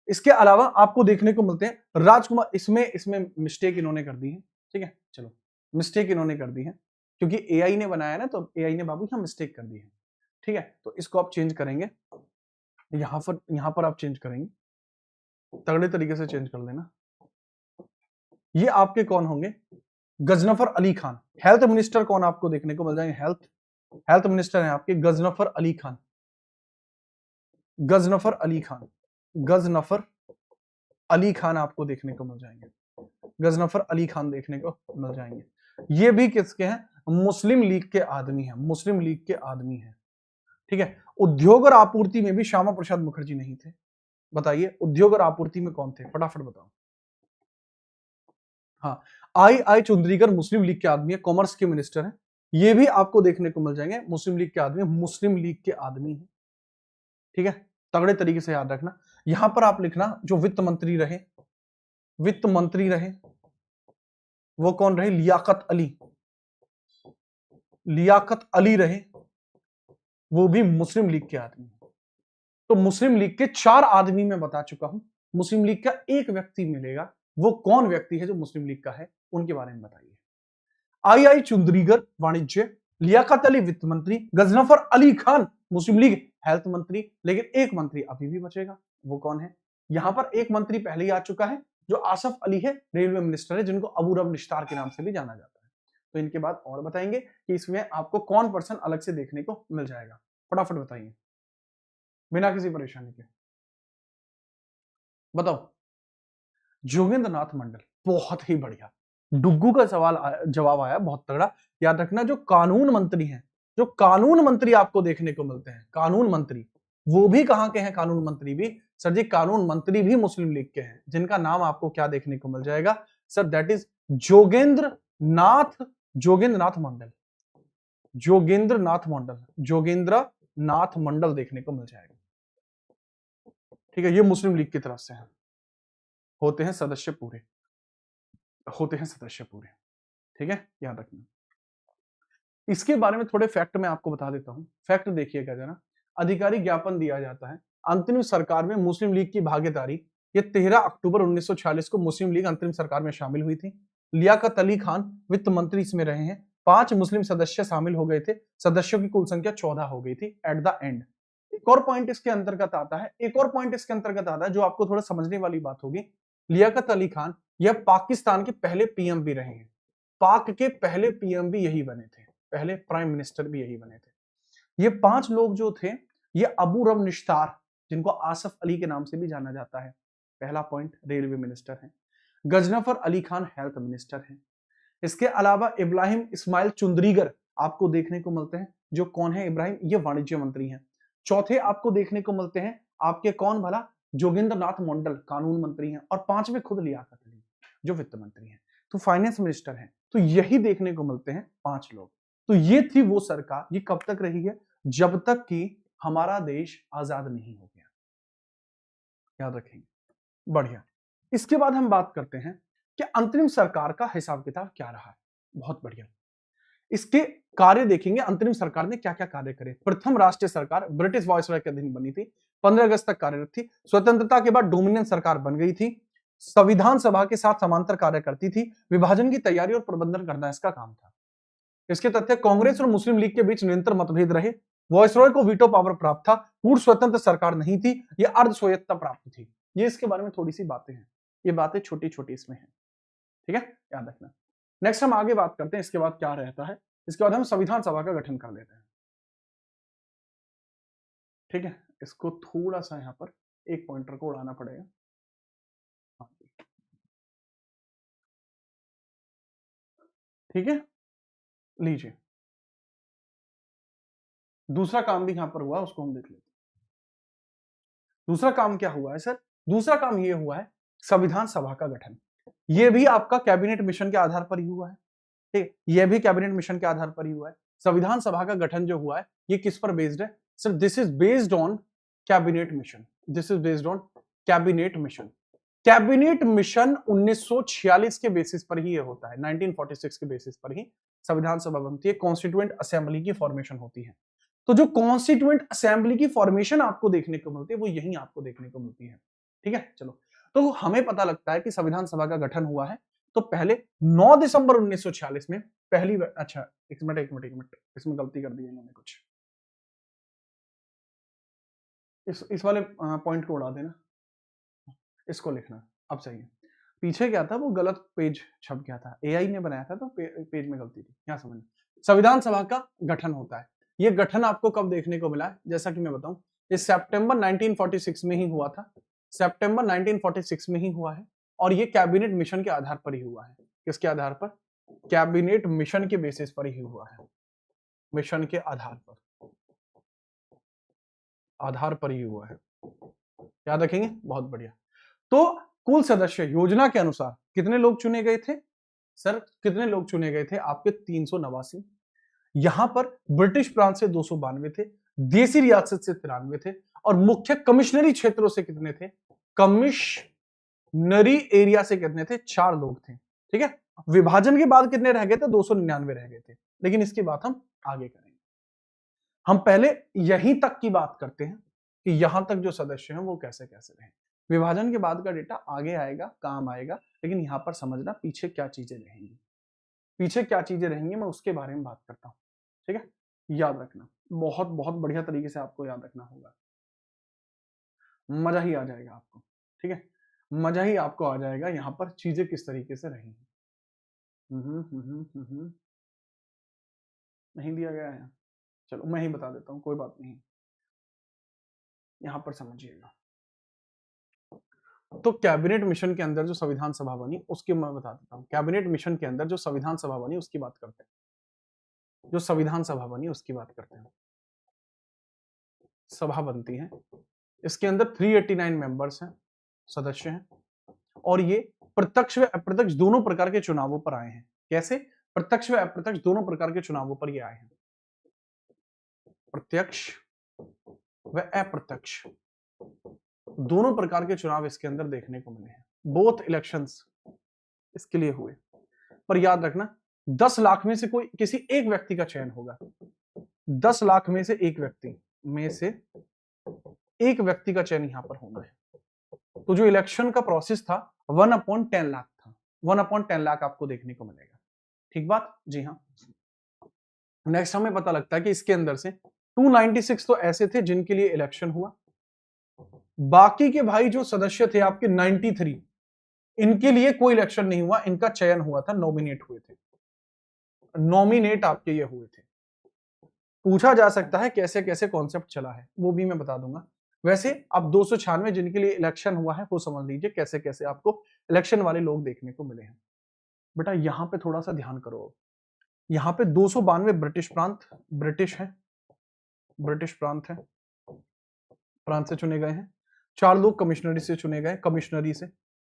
इसके अलावा आपको देखने को मिलते हैं राजकुमार, इसमें मिस्टेक इन्होंने कर दी है, ठीक है। चलो मिस्टेक इन्होंने कर दी है क्योंकि एआई ने बनाया ना, तो एआई ने बाबू यहां मिस्टेक कर दी है, ठीक है। तो इसको आप चेंज करेंगे, यहां पर आप चेंज करेंगे, तगड़े तरीके से चेंज कर देना। ये आपके कौन होंगे? गजनफर अली खान। हेल्थ मिनिस्टर कौन आपको देखने को मिल जाएंगे? हेल्थ मिनिस्टर हैं आपके गजनफर अली खान, गजनफर अली खान, गजनफर अली खान आपको देखने को मिल जाएंगे, गजनफर अली खान देखने को मिल जाएंगे। ये भी किसके हैं? मुस्लिम लीग के आदमी हैं, मुस्लिम लीग के आदमी हैं, ठीक है। उद्योग और आपूर्ति में भी श्यामा प्रसाद मुखर्जी नहीं थे। बताइए उद्योग और आपूर्ति में कौन थे? फटाफट बताओ। हाँ, आई चुंद्रीकर मुस्लिम लीग के आदमी है, कॉमर्स के मिनिस्टर हैं। ये भी आपको देखने को मिल जाएंगे, मुस्लिम लीग के आदमी, मुस्लिम लीग के आदमी हैं, ठीक है। तगड़े तरीके से याद रखना। यहां पर आप लिखना जो वित्त मंत्री रहे, वित्त मंत्री रहे वो कौन रहे? लियाकत अली, लियाकत अली रहे, वो भी मुस्लिम लीग के आदमी। तो मुस्लिम लीग के 4 आदमी मैं बता चुका हूं। मुस्लिम लीग का एक व्यक्ति मिलेगा, वो कौन व्यक्ति है जो मुस्लिम लीग का है? उनके बारे में बताइए। आई चुंद्रीगर वाणिज्य, लियाकत अली वित्त मंत्री, गजनफर अली खान मुस्लिम लीग हेल्थ मंत्री। लेकिन एक मंत्री अभी भी बचेगा, वो कौन है? यहां पर एक मंत्री पहले ही आ चुका है जो आसफ अली है, रेलवे मिनिस्टर है, जिनको अबू रब निश्तार के नाम से भी जाना जाता है। तो इनके बाद और बताएंगे कि इसमें आपको कौन पर्सन अलग से देखने को मिल जाएगा। फटाफट बताइए बिना किसी परेशानी के, बताओ। जोगेंद्र नाथ मंडल, बहुत ही बढ़िया, डुग्गू का सवाल जवाब आया बहुत तगड़ा। याद रखना, जो कानून मंत्री हैं, जो कानून मंत्री आपको देखने को मिलते हैं, कानून मंत्री, वो भी कहां के हैं? कानून मंत्री भी सर जी, कानून मंत्री भी मुस्लिम लीग के हैं, जिनका नाम आपको क्या देखने को मिल जाएगा सर? दैट इज जोगेंद्र नाथ, जोगेंद्र नाथ मंडल, जोगेंद्र नाथ मंडल, जोगेंद्र नाथ मंडल देखने को मिल जाएगा। ठीक है, ये मुस्लिम लीग की तरफ से है, होते हैं सदस्य पूरे, होते हैं सदस्य पूरे। ठीक है, याद रखना। इसके बारे में थोड़े फैक्ट मैं आपको बता देता हूं। फैक्ट देखिएगा जरा। अधिकारिक ज्ञापन दिया जाता है। अंतरिम सरकार में मुस्लिम लीग की भागीदारी, ये 13 अक्टूबर 1946 को मुस्लिम लीग अंतरिम सरकार में शामिल हुई थी। लियाकत अली खान वित्त मंत्री इसमें रहे हैं। 5 मुस्लिम सदस्य शामिल हो गए थे। सदस्यों की कुल संख्या 14 हो गई थी एट द एंड। एक और पॉइंट इसके अंतर्गत आता है, एक और पॉइंट इसके अंतर्गत आता है जो आपको थोड़ा समझने वाली बात होगी। लियाकत अली खान यह पाकिस्तान के पहले पीएम भी रहे हैं। पाक के पहले पीएम भी यही बने थे, पहले प्राइम मिनिस्टर भी यही बने थे। ये 5 लोग जो थे, ये अबू रब निश्तार, जिनको आसफ अली के नाम से भी जाना जाता है, पहला पॉइंट, रेलवे मिनिस्टर हैं। गजनफर अली खान हेल्थ मिनिस्टर हैं। इसके अलावा इब्राहिम इस्माइल चुंदरीगर आपको देखने को मिलते हैं। जो कौन है इब्राहिम? ये वाणिज्य मंत्री हैं। चौथे आपको देखने को मिलते हैं आपके कौन भला? जोगिंद्र नाथ मंडल, कानून मंत्री हैं। और 5वें खुद लियाकत अली, जो वित्त मंत्री हैं। तो फाइनेंस मिनिस्टर हैं। तो यही देखने को मिलते हैं 5 लोग। तो ये थी वो सरकार, ये कब तक रही है? जब तक कि हमारा देश आजाद नहीं हो गया। याद रखेंगे, बढ़िया। इसके बाद हम बात करते हैं कि अंतरिम सरकार का हिसाब किताब क्या रहा है। बहुत बढ़िया, इसके कार्य देखेंगे। अंतरिम सरकार ने क्या क्या कार्य करे। प्रथम राष्ट्रीय सरकार ब्रिटिश वायसराय के अधीन बनी थी, 15 अगस्त तक कार्यरत थी। स्वतंत्रता के बाद डोमिनियन सरकार बन गई थी। संविधान सभा के साथ समांतर कार्य करती थी। विभाजन की तैयारी और प्रबंधन करना इसका काम था। इसके तथ्य, कांग्रेस और मुस्लिम लीग के बीच निरंतर मतभेद रहे। वॉयसरॉय को वीटो पावर प्राप्त था। पूर्ण स्वतंत्र सरकार नहीं थी, यह अर्ध स्वायत्तता प्राप्त थी। ये इसके बारे में थोड़ी सी बातें हैं, ये बातें छोटी छोटी इसमें हैं। ठीक है, याद रखना। नेक्स्ट हम आगे बात करते हैं इसके बाद क्या रहता है। इसके बाद हम संविधान सभा का गठन कर लेते हैं। ठीक है, इसको थोड़ा सा यहां पर एक पॉइंटर को उड़ाना पड़ेगा। ठीक है, लीजिए। दूसरा काम भी यहां पर हुआ, उसको हम देख लेते हैं। दूसरा काम क्या हुआ है सर? दूसरा काम ये हुआ है संविधान सभा का गठन। ये भी आपका कैबिनेट मिशन के आधार पर ही हुआ है। ठीक, ये भी कैबिनेट मिशन के आधार पर ही हुआ है। संविधान सभा का गठन जो हुआ है, ये किस पर बेस्ड है sir? This is based on cabinet mission. This is based on cabinet mission. Cabinet mission 1946 के बेसिस पर ही ये होता है, 1946 के बेसिस पर ही संविधान सभा बनती है, कॉन्स्टिट्यूएंट असेंबली की फॉर्मेशन होती है। तो जो कॉन्स्टिट्यूएंट असेंबली की फॉर्मेशन आपको देखने को मिलती है, वो यही आपको देखने को मिलती है। ठीक है, चलो। तो हमें पता लगता है कि संविधान सभा का गठन हुआ है। तो पहले 9 दिसंबर 1946 में पहली, अच्छा एक मिनट एक मिनट एक मिनट, इसमें गलती कर दी है मैंने कुछ। इस वाले पॉइंट को उड़ा देना, इसको लिखना, अब सही है। पीछे क्या था, वो गलत पेज छप गया था, एआई ने बनाया था, तो पेज में गलती थी। यहाँ समझ, संविधान सभा का गठन होता है। ये गठन आपको कब देखने को मिला है? जैसा कि मैं बताऊं, ये सितंबर 1946 में ही हुआ था। सितंबर 1946 में ही हुआ है। और ये कैबिनेट मिशन के आधार पर ही हुआ है। किसके आधार पर? कैबिनेट मिशन के बेसिस पर ही हुआ है। मिशन के आधार पर, आधार पर ही हुआ है। याद रखेंगे, बहुत बढ़िया। तो कुल सदस्य योजना के अनुसार कितने लोग चुने गए थे सर? कितने लोग चुने गए थे आपके? 389। यहां पर ब्रिटिश प्रांत से 292 थे, देसी रियासत से 93 थे, और मुख्य कमिश्नरी क्षेत्रों से कितने थे? कमिश्नरी एरिया से कितने थे? 4 लोग थे। ठीक है, विभाजन के बाद कितने रह गए थे? 299 रह गए थे। लेकिन इसकी बात हम आगे करेंगे। हम पहले यहीं तक की बात करते हैं कि यहां तक जो सदस्य हैं वो कैसे कैसे रहे। विभाजन के बाद का डेटा आगे आएगा, काम आएगा, लेकिन यहां पर समझना पीछे क्या चीजें रहेंगी। पीछे क्या चीजें रहेंगी मैं उसके बारे में बात करता हूं। ठीक है, याद रखना, बहुत बहुत बढ़िया तरीके से आपको याद रखना होगा, मजा ही आ जाएगा आपको। ठीक है, मजा ही आपको आ जाएगा यहां पर चीजें किस तरीके से रहेंगी। नहीं दिया गया है, चलो मैं ही बता देता हूं, कोई बात नहीं। यहां पर समझिएगा, तो कैबिनेट मिशन के अंदर जो संविधान सभा बनी उसकी मैं बता देता हूँ। कैबिनेट मिशन के अंदर जो संविधान सभा बनी उसकी बात करते हैं। जो संविधान सभा बनी उसकी बात करते हैं। सभा बनती है, इसके अंदर 389 मेंबर्स हैं, सदस्य हैं, और ये प्रत्यक्ष व अप्रत्यक्ष दोनों प्रकार के चुनावों पर आए हैं। कैसे? प्रत्यक्ष व अप्रत्यक्ष दोनों प्रकार के चुनावों पर ये आए हैं। प्रत्यक्ष व अप्रत्यक्ष दोनों प्रकार के चुनाव इसके अंदर देखने को मिले हैं। बोथ इलेक्शंस इसके लिए हुए। पर याद रखना 10 लाख में से कोई किसी एक व्यक्ति का चयन होगा। 10 लाख में से एक व्यक्ति का चयन यहां पर होना है। तो जो इलेक्शन का प्रोसेस था 1/10 लाख था। 1/10 लाख आपको देखने को मिलेगा। ठीक बात? जी हाँ। नेक्स्ट हमें पता लगता है कि इसके अंदर से 296 तो ऐसे थे जिनके लिए इलेक्शन हुआ। बाकी के भाई जो सदस्य थे आपके 93, इनके लिए कोई इलेक्शन नहीं हुआ, इनका चयन हुआ था, नॉमिनेट हुए थे। नॉमिनेट आपके ये हुए थे। पूछा जा सकता है कैसे कैसे कॉन्सेप्ट चला है, वो भी मैं बता दूंगा। वैसे अब 296 जिनके लिए इलेक्शन हुआ है वो समझ लीजिए कैसे कैसे आपको इलेक्शन वाले लोग देखने को मिले हैं। बेटा यहां पे थोड़ा सा ध्यान करो। यहां पे 292 ब्रिटिश प्रांत है, प्रांत से चुने गए हैं। 4 लोग कमिश्नरी से चुने गए।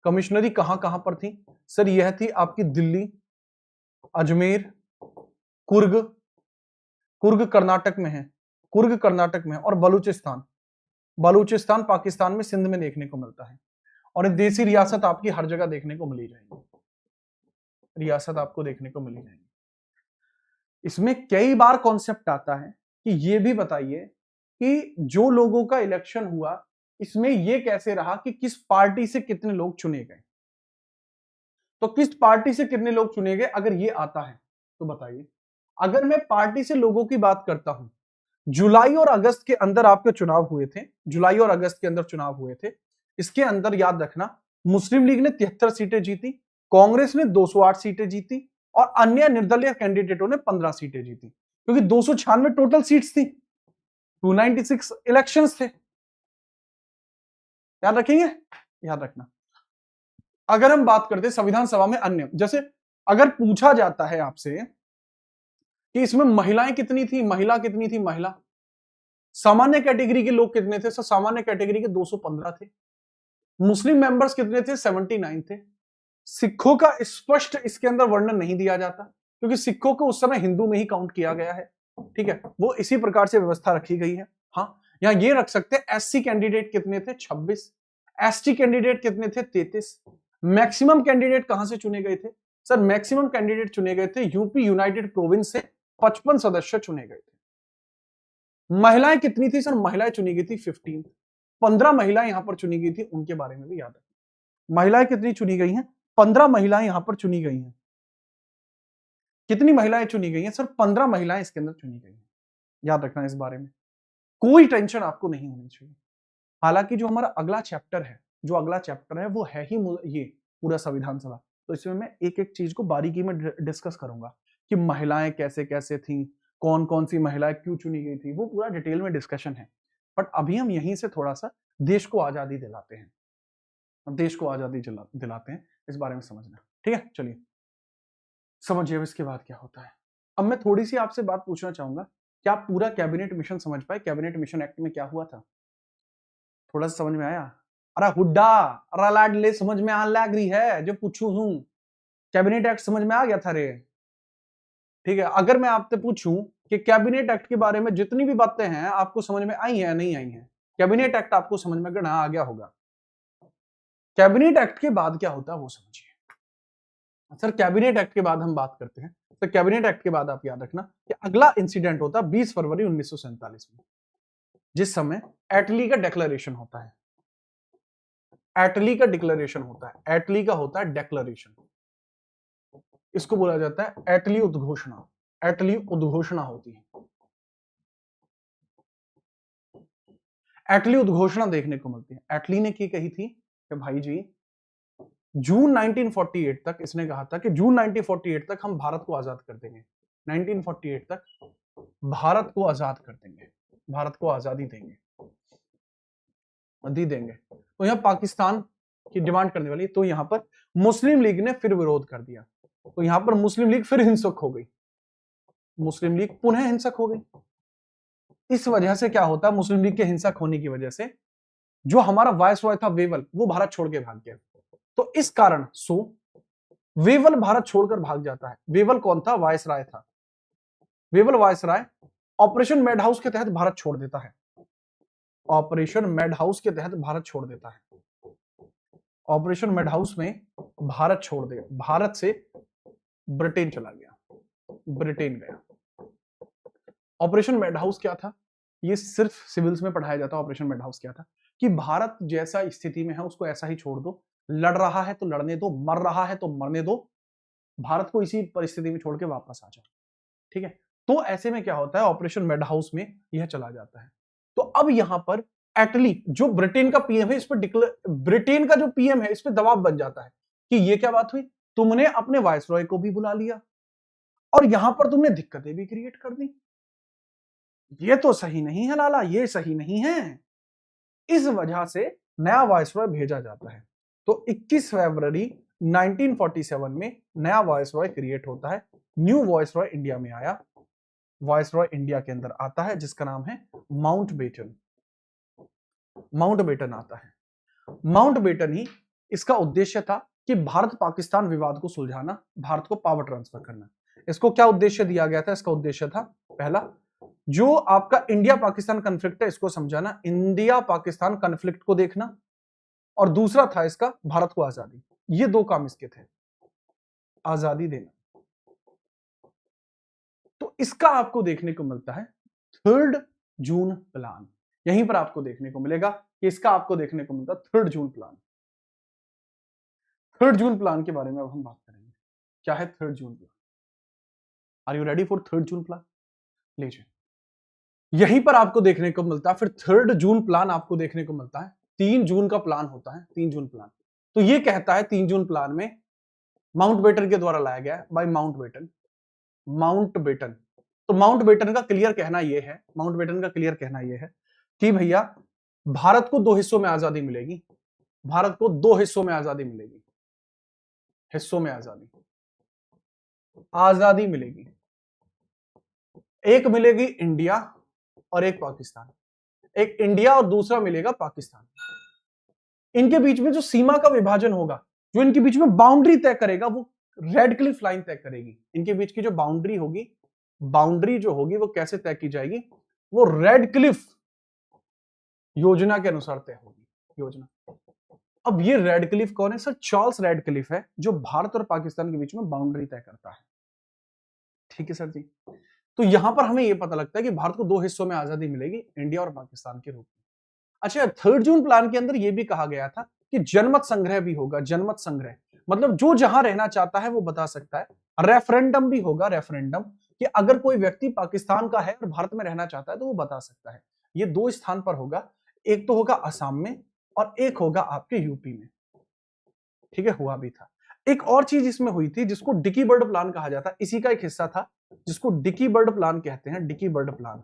कमिश्नरी कहां कहां पर थी सर? यह थी आपकी दिल्ली, अजमेर, कुर्ग कर्नाटक में है, और बलूचिस्तान पाकिस्तान में सिंध में देखने को मिलता है। और देसी रियासत आपकी हर जगह देखने को मिली जाएगी। रियासत आपको देखने को मिली जाएगी। इसमें कई बार कॉन्सेप्ट आता है कि ये भी बताइए कि जो लोगों का इलेक्शन हुआ इसमें ये कैसे रहा कि किस पार्टी से कितने लोग चुने गए। तो किस पार्टी से कितने लोग चुने गए अगर ये आता है तो बताइए। अगर मैं पार्टी से लोगों की बात करता हूं, जुलाई और अगस्त के अंदर आपके चुनाव हुए थे। जुलाई और अगस्त के अंदर चुनाव हुए थे। इसके अंदर याद रखना मुस्लिम लीग ने 73 सीटें जीती, कांग्रेस ने 208 सीटें जीती और अन्य निर्दलीय कैंडिडेटों ने 15 सीटें जीती, क्योंकि 296 टोटल सीट्स थी, 296 इलेक्शंस थे। याद रखेंगे? याद रखना। अगर हम बात करते संविधान सभा में अन्य, जैसे अगर पूछा जाता है आपसे कि इसमें महिलाएं कितनी थी, महिला सामान्य कैटेगरी के लोग कितने थे? सर सामान्य कैटेगरी के 215 थे। मुस्लिम मेंबर्स कितने थे? 79 थे। सिखों का स्पष्ट इसके अंदर वर्णन नहीं दिया जाता क्योंकि सिखों को उस समय हिंदू में ही काउंट किया गया है। ठीक है, वो इसी प्रकार से व्यवस्था रखी गई है। हाँ, यहां ये रख सकते हैं एससी कैंडिडेट कितने थे? 26। एसटी कैंडिडेट कितने थे? 33। मैक्सिमम कैंडिडेट कहां से चुने गए थे? सर मैक्सिमम कैंडिडेट चुने गए थे यूपी यूनाइटेड प्रोविंस से, 55 सदस्य चुने गए थे। महिलाएं कितनी थी? सर महिलाएं चुनी गई थी 15। 15 महिलाएं यहां पर चुनी गई थी, उनके बारे में भी याद रखें। महिलाएं कितनी चुनी गई हैं? 15 महिलाएं यहां पर चुनी गई हैं। कितनी महिलाएं चुनी गई हैं? सर 15 महिलाएं इसके अंदर चुनी गई हैं। याद रखना इस बारे में, कोई टेंशन आपको नहीं होनी चाहिए। हालांकि जो हमारा अगला चैप्टर है वो है ही ये पूरा संविधान सभा, तो इसमें मैं एक एक चीज को बारीकी में डिस्कस करूंगा कि महिलाएं कैसे कैसे थी, कौन कौन सी महिलाएं क्यों चुनी गई थी, वो पूरा डिटेल में डिस्कशन है। बट अभी हम यहीं से थोड़ा सा देश को आजादी दिलाते हैं, इस बारे में समझना। ठीक है, चलिए समझिए अब इसके बाद क्या होता है। अब मैं थोड़ी सी आपसे बात पूछना चाहूंगा, क्या आप पूरा कैबिनेट मिशन समझ पाए? कैबिनेट मिशन एक्ट में क्या हुआ था? थोड़ा सा समझ में आया? अरे हुड्डा, अरे लाडले समझ में आने लग रही है जो पूछू हूं। कैबिनेट एक्ट समझ में आ गया था रे? ठीक है, अगर मैं आपसे पूछूं कि कैबिनेट एक्ट के बारे में जितनी भी बातें हैं आपको समझ में आई हैं नहीं आई हैं? कैबिनेट एक्ट आपको समझ में गणा आ गया होगा। कैबिनेट एक्ट के बाद क्या होता है वो समझिए। सर कैबिनेट एक्ट के बाद हम बात करते हैं, तो कैबिनेट एक्ट के बाद आप याद रखना कि अगला इंसिडेंट होता है 20 फरवरी 1947 में, जिस समय एटली का डिक्लेरेशन होता है। एटली का डिक्लेरेशन होता है, एटली का होता है डिक्लेरेशन, इसको बोला जाता है एटली उद्घोषणा। एटली उद्घोषणा होती है, एटली उद्घोषणा देखने को मिलती है। एटली ने की कही थी कि भाई जी जून 1948 तक, इसने कहा था कि जून 1948 तक हम भारत को आजाद कर देंगे। 1948 तक भारत को आजाद कर देंगे, भारत को आजादी देंगे, दी देंगे। तो यहां पाकिस्तान की डिमांड करने वाली, तो यहां पर मुस्लिम लीग ने फिर विरोध कर दिया। तो यहां पर मुस्लिम लीग फिर हिंसक हो गई, मुस्लिम लीग पुनः हिंसक हो गई। इस वजह से क्या होता है, मुस्लिम लीग के हिंसक होने की वजह से जो हमारा वायसरॉय था वेवल, वो भारत छोड़ के भाग गया। तो इस कारण वेवल भारत छोड़कर भाग जाता है। वेवल कौन था? वायसराय था। Wavell viceroy operation mad house के तहत भारत छोड़ देता है। ऑपरेशन मैड हाउस के तहत भारत छोड़ देता है। ऑपरेशन मैड हाउस में भारत छोड़ दे, भारत से ब्रिटेन चला गया, ब्रिटेन गया। ऑपरेशन मैड हाउस क्या था? ये सिर्फ सिविल्स में पढ़ाया जाता है। ऑपरेशन मैड हाउस क्या था कि भारत जैसा स्थिति में है उसको ऐसा ही छोड़ दो, लड़ रहा है तो लड़ने दो, मर रहा है तो मरने दो, भारत को इसी परिस्थिति में छोड़ के वापस आ जाओ, ठीक है। तो ऐसे में क्या होता है, ऑपरेशन मैड हाउस में यह चला जाता है। तो अब यहां पर एटली जो ब्रिटेन का पीएम है, इस पर ब्रिटेन का जो पीएम है इस पर दबाव बन जाता है कि ये क्या बात हुई, तुमने अपने वायसरॉय को भी बुला लिया और यहां पर तुमने दिक्कतें भी क्रिएट कर दी, ये तो सही नहीं है लाला, ये सही नहीं है। इस वजह से नया वायसरॉय भेजा जाता है। तो 21 फरवरी 1947 में नया वायसरॉय क्रिएट होता है। न्यू वायसरॉय इंडिया में आया, वायसरॉय इंडिया के अंदर आता है जिसका नाम है माउंटबेटन। माउंटबेटन आता है। माउंटबेटन ही इसका उद्देश्य था कि भारत पाकिस्तान विवाद को सुलझाना, भारत को पावर ट्रांसफर करना। इसको क्या उद्देश्य दिया गया था? इसका उद्देश्य था पहला, जो आपका इंडिया पाकिस्तान कॉन्फ्लिक्ट है इसको समझाना, इंडिया पाकिस्तान कॉन्फ्लिक्ट को देखना, और दूसरा था इसका भारत को आजादी। ये दो काम इसके थे, आजादी देना। तो इसका आपको देखने को मिलता है 3 जून प्लान। यहीं पर आपको देखने को मिलेगा कि इसका आपको देखने को मिलता है 3 जून प्लान। 3 जून प्लान के बारे में अब हम बात करेंगे। क्या है 3 June plan? Are you ready for 3 June plan? लीजिए, यहीं पर आपको देखने को मिलता है फिर 3 जून प्लान आपको देखने को मिलता है। 3 जून का प्लान होता है, 3 जून प्लान। तो ये कहता है 3 जून प्लान में माउंटबेटन के द्वारा लाया गया बाय माउंटबेटन। माउंटबेटन, तो माउंटबेटन का क्लियर कहना यह है, माउंटबेटन का क्लियर कहना यह है कि भैया भारत को 2 हिस्सों में आजादी मिलेगी, भारत को 2 हिस्सों में आजादी मिलेगी, हिस्सों में आजादी, आजादी मिलेगी। एक मिलेगी इंडिया और एक पाकिस्तान, एक इंडिया और दूसरा मिलेगा पाकिस्तान। इनके बीच में जो सीमा का विभाजन होगा, जो इनके बीच में बाउंड्री तय करेगा, वो रेड क्लिफ लाइन तय करेगी। इनके बीच की जो बाउंड्री होगी, बाउंड्री जो होगी वो कैसे तय की जाएगी? वो रेड क्लिफ योजना के अनुसार तय होगी, योजना। अब ये रेड क्लिफ कौन है? सर चार्ल्स रेड क्लिफ है, जो भारत और पाकिस्तान के बीच में बाउंड्री तय करता है। ठीक है सर जी। तो यहां पर हमें यह पता लगता है कि भारत को 2 हिस्सों में आजादी मिलेगी, इंडिया और पाकिस्तान के रूप में। अच्छा, 3 जून प्लान के अंदर यह भी कहा गया था कि जनमत संग्रह भी होगा। जनमत संग्रह मतलब जो जहां रहना चाहता है वो बता सकता है। रेफरेंडम भी होगा, रेफरेंडम, कि अगर कोई व्यक्ति पाकिस्तान का है और भारत में रहना चाहता है तो वो बता सकता है। ये 2 स्थान पर होगा, एक तो होगा असम में और एक होगा आपके यूपी में। ठीक है, हुआ भी था। एक और चीज इसमें हुई थी जिसको डिकी बर्ड प्लान कहा जाता है, इसी का एक हिस्सा था जिसको डिकी बर्ड प्लान कहते हैं। Dickie Bird plan,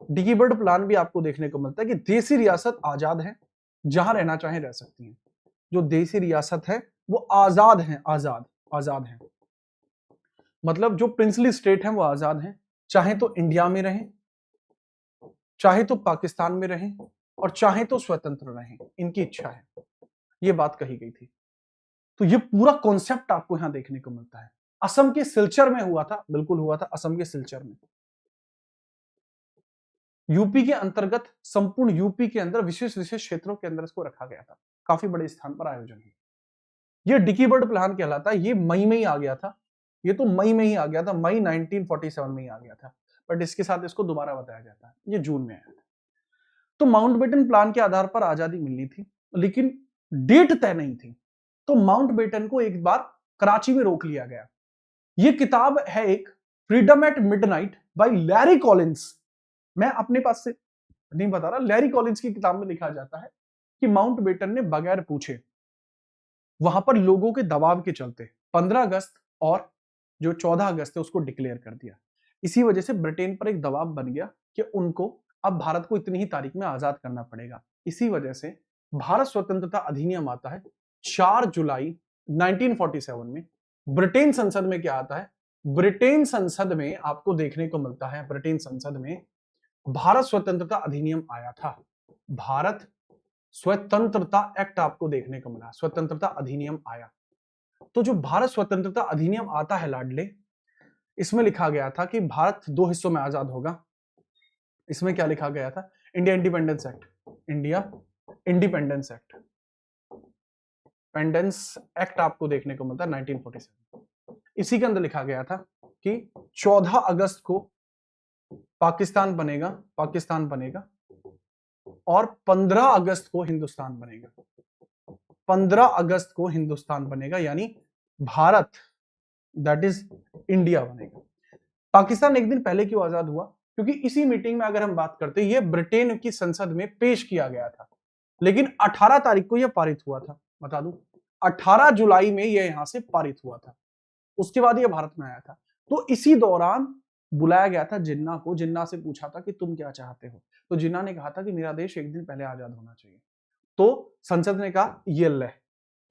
Dickie Bird plan भी आपको देखने को मिलता है कि देसी रियासत आजाद है, जहां रहना चाहे रह सकती हैं। जो देसी रियासत है वो आजाद है, आजाद, आजाद है। मतलब जो प्रिंसली स्टेट है वो आजाद है, चाहे तो इंडिया में रहें, चाहे तो पाकिस्तान में रहें, और चाहे तो स्वतंत्र रहें, इनकी इच्छा है। ये बात कही गई थी। तो ये पूरा कॉन्सेप्ट आपको यहां देखने को मिलता है। असम के सिलचर में हुआ था, बिल्कुल हुआ था, असम के सिलचर में। यूपी के अंतर्गत, संपूर्ण यूपी के अंदर विशेष विशेष क्षेत्रों के अंदर इसको रखा गया था। काफी बड़े स्थान पर आयोजन हुआ। ये डिकी बर्ड प्लान कहलाता है। ये मई में ही आ गया था, ये तो मई में ही आ गया था, मई 1947 में ही आ गया था, बट इसके साथ इसको दोबारा बताया जाता है, ये जून में आया था। तो माउंटबेटन प्लान के आधार पर आजादी मिलनी थी, लेकिन डेट तय नहीं थी। तो माउंटबेटन को एक बार कराची में रोक लिया गया। ये किताब है एक, freedom at midnight by Larry Collins. मैं अपने पास से नहीं बता रहा, लैरी कॉलिंस की किताब में लिखा जाता है कि माउंटबेटन ने बगैर पूछे, वहां पर लोगों के दबाव के चलते 15 अगस्त और जो 14 अगस्त है उसको डिक्लेयर कर दिया। इसी वजह से ब्रिटेन पर एक दबाव बन गया कि उनको अब भारत को इतनी ही तारीख में आजाद करना पड़ेगा। इसी वजह से भारत स्वतंत्रता अधिनियम आता है 4 जुलाई 1947 में। ब्रिटेन संसद में क्या आता है? ब्रिटेन संसद में आपको देखने को मिलता है, ब्रिटेन संसद में भारत स्वतंत्रता अधिनियम आया था। भारत स्वतंत्रता एक्ट आपको देखने को मिला, स्वतंत्रता अधिनियम आया। तो जो भारत स्वतंत्रता अधिनियम आता है लाडले, इसमें लिखा गया था कि भारत 2 हिस्सों में आजाद होगा। इसमें क्या लिखा गया था? India independence act, India independence act, pendens act आपको देखने को मिलता है 1947। इसी के अंदर लिखा गया था कि 14 अगस्त को पाकिस्तान बनेगा, पाकिस्तान बनेगा, और 15 अगस्त को हिंदुस्तान बनेगा, 15 अगस्त को हिंदुस्तान बनेगा, यानी भारत दैट इज इंडिया बनेगा। पाकिस्तान एक दिन पहले क्यों आजाद हुआ? क्योंकि इसी मीटिंग में अगर हम बात करते, ये ब्रिटेन की संसद में पेश किया गया था, लेकिन 18 तारीख को यह पारित हुआ था। बता दूं, 18 जुलाई में यह यहां से पारित हुआ था, उसके बाद यह भारत में आया था। तो इसी दौरान बुलाया गया था जिन्ना को, जिन्ना से पूछा था कि तुम क्या चाहते हो, तो जिन्ना ने कहा था कि मेरा देश एक दिन पहले आजाद होना चाहिए। तो संसद ने कहा ये ले।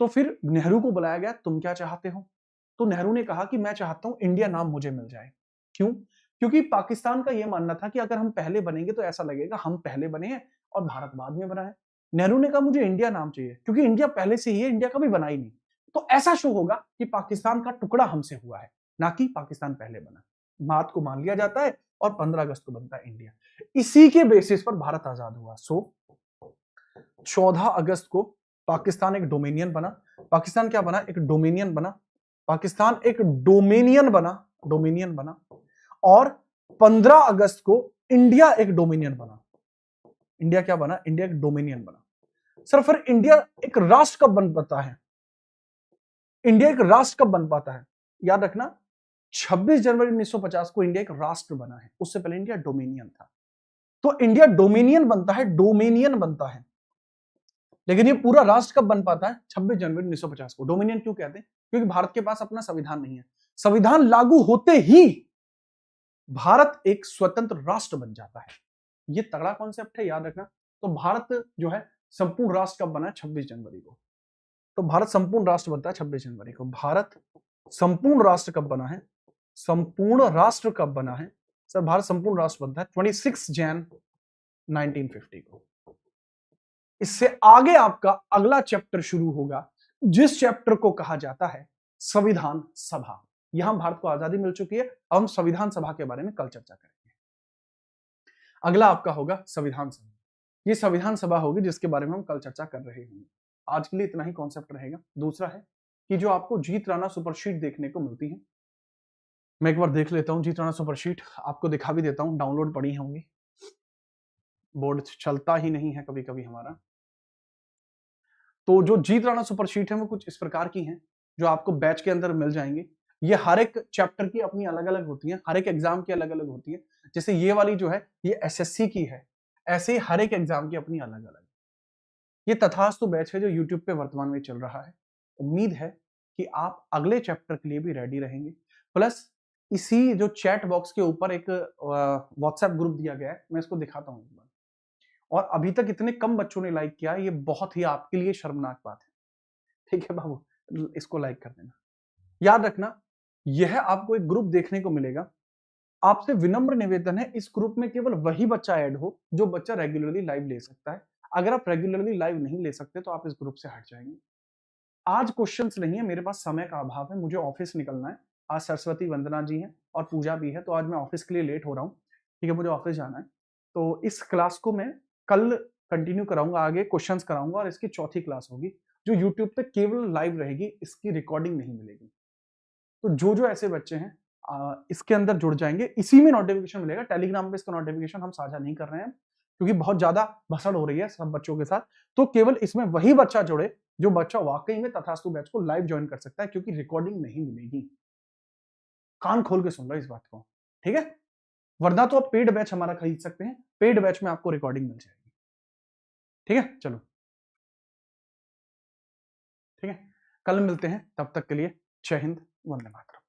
तो फिर नेहरू को बुलाया गया, तुम क्या चाहते हो? तो नेहरू ने कहा कि मैं चाहता हूं इंडिया नाम मुझे मिल जाए। क्यों? क्योंकि पाकिस्तान का यह मानना था कि अगर हम पहले बनेंगे तो ऐसा लगेगा हम पहले बने हैं और भारत बाद में बना है। नेहरू ने कहा मुझे इंडिया नाम चाहिए, क्योंकि इंडिया पहले से ही है, इंडिया कभी बना ही नहीं। तो ऐसा शो होगा कि पाकिस्तान का टुकड़ा हमसे हुआ है, ना कि पाकिस्तान पहले बना। बात को मान लिया जाता है और 15 अगस्त को बनता है इंडिया। इसी के बेसिस पर भारत आजाद हुआ। सो 14 अगस्त को पाकिस्तान एक डोमिनियन बना। पाकिस्तान क्या बना? एक डोमिनियन बना। पाकिस्तान एक डोमिनियन बना, डोमिनियन बना। और 15 अगस्त को इंडिया एक डोमिनियन बना। इंडिया क्या बना? इंडिया एक डोमिनियन बना। सर फिर इंडिया एक राष्ट्र कब बन पाता है? इंडिया एक राष्ट्र कब बन पाता है? याद रखना, 26 जनवरी 1950 को इंडिया एक राष्ट्र बना है, उससे पहले इंडिया डोमिनियन था। तो इंडिया डोमिनियन बनता है, डोमिनियन बनता है, लेकिन ये पूरा राष्ट्र कब बन पाता है? 26 जनवरी 1950 को। डोमिनियन क्यों कहते हैं? क्योंकि भारत के पास अपना संविधान नहीं है। संविधान लागू होते ही भारत एक स्वतंत्र राष्ट्र बन जाता है। ये तगड़ा कॉन्सेप्ट है, याद रखना। तो भारत जो है संपूर्ण राष्ट्र कब बना है? 26 जनवरी को। तो भारत संपूर्ण राष्ट्र बनता है 26 जनवरी को। भारत संपूर्ण राष्ट्र कब बना है? संपूर्ण राष्ट्र कब बना है? सर भारत संपूर्ण राष्ट्र बनता है 26 जैन 1950 को। इससे आगे आपका अगला चैप्टर शुरू होगा, जिस चैप्टर को कहा जाता है संविधान सभा। यहां भारत को आजादी मिल चुकी है, अब हम संविधान सभा के बारे में कल चर्चा करेंगे। अगला आपका होगा संविधान सभा। ये संविधान सभा होगी जिसके बारे में हम कल चर्चा कर रहे होंगे। आज के लिए इतना ही कॉन्सेप्ट रहेगा। दूसरा है कि जो आपको जीत राणा सुपरशीट देखने को मिलती है, मैं एक बार देख लेता हूं जीत राणा सुपरशीट, आपको दिखा भी देता हूं, डाउनलोड पड़ी होंगी। बोर्ड चलता ही नहीं है कभी कभी हमारा। तो जो जीत राणा सुपरशीट है वो कुछ इस प्रकार की हैं, जो आपको बैच के अंदर मिल जाएंगे। ये हर एक चैप्टर की अपनी अलग अलग होती है, हर एक एग्जाम की अलग अलग होती है। जैसे ये वाली जो है ये एसएससी की है, ऐसे हर एक एग्जाम की अपनी अलग अलग। ये तथास्तु बैच है जो यूट्यूब पे वर्तमान में चल रहा है। उम्मीद है कि आप अगले चैप्टर के लिए भी रेडी रहेंगे। प्लस इसी जो चैट बॉक्स के ऊपर एक व्हाट्सएप ग्रुप दिया गया है, मैं इसको दिखाता हूं एक बार। और अभी तक इतने कम बच्चों ने लाइक किया है, ये बहुत ही आपके लिए शर्मनाक बात है। ठीक है बाबू, इसको लाइक कर देना। याद रखना, यह आपको एक ग्रुप देखने को मिलेगा। आपसे विनम्र निवेदन है, इस ग्रुप में केवल वही बच्चा ऐड हो जो बच्चा रेगुलरली लाइव ले सकता है। अगर आप रेगुलरली लाइव नहीं ले सकते तो आप इस ग्रुप से हट जाएंगे। आज क्वेश्चंस नहीं है, मेरे पास समय का अभाव है, मुझे ऑफिस निकलना है। आज सरस्वती वंदना जी हैं और पूजा भी है, तो आज मैं ऑफिस के लिए लेट हो रहा हूँ। ठीक है, मुझे ऑफिस जाना है। तो इस क्लास को मैं कल कंटिन्यू कराऊंगा, आगे क्वेश्चंस कराऊंगा, और इसकी चौथी क्लास होगी जो यूट्यूब पे केवल लाइव रहेगी, इसकी रिकॉर्डिंग नहीं मिलेगी। तो जो जो ऐसे बच्चे हैं इसके अंदर जुड़ जाएंगे, इसी में नोटिफिकेशन मिलेगा। टेलीग्राम पे इसका नोटिफिकेशन हम साझा नहीं कर रहे हैं क्योंकि बहुत ज्यादा भसड़ हो रही है सब बच्चों के साथ। तो केवल इसमें वही बच्चा जुड़े जो बच्चा वाकई में तथास्तु बैच को लाइव ज्वाइन कर सकता है, क्योंकि रिकॉर्डिंग नहीं मिलेगी। कान खोल के सुन लो इस बात को, ठीक है? वरना तो आप पेड बैच हमारा खरीद सकते हैं, पेड बैच में आपको रिकॉर्डिंग मिल जाएगी। ठीक है, चलो ठीक है, कल मिलते हैं, तब तक के लिए जय हिंद, वंदे मातरम।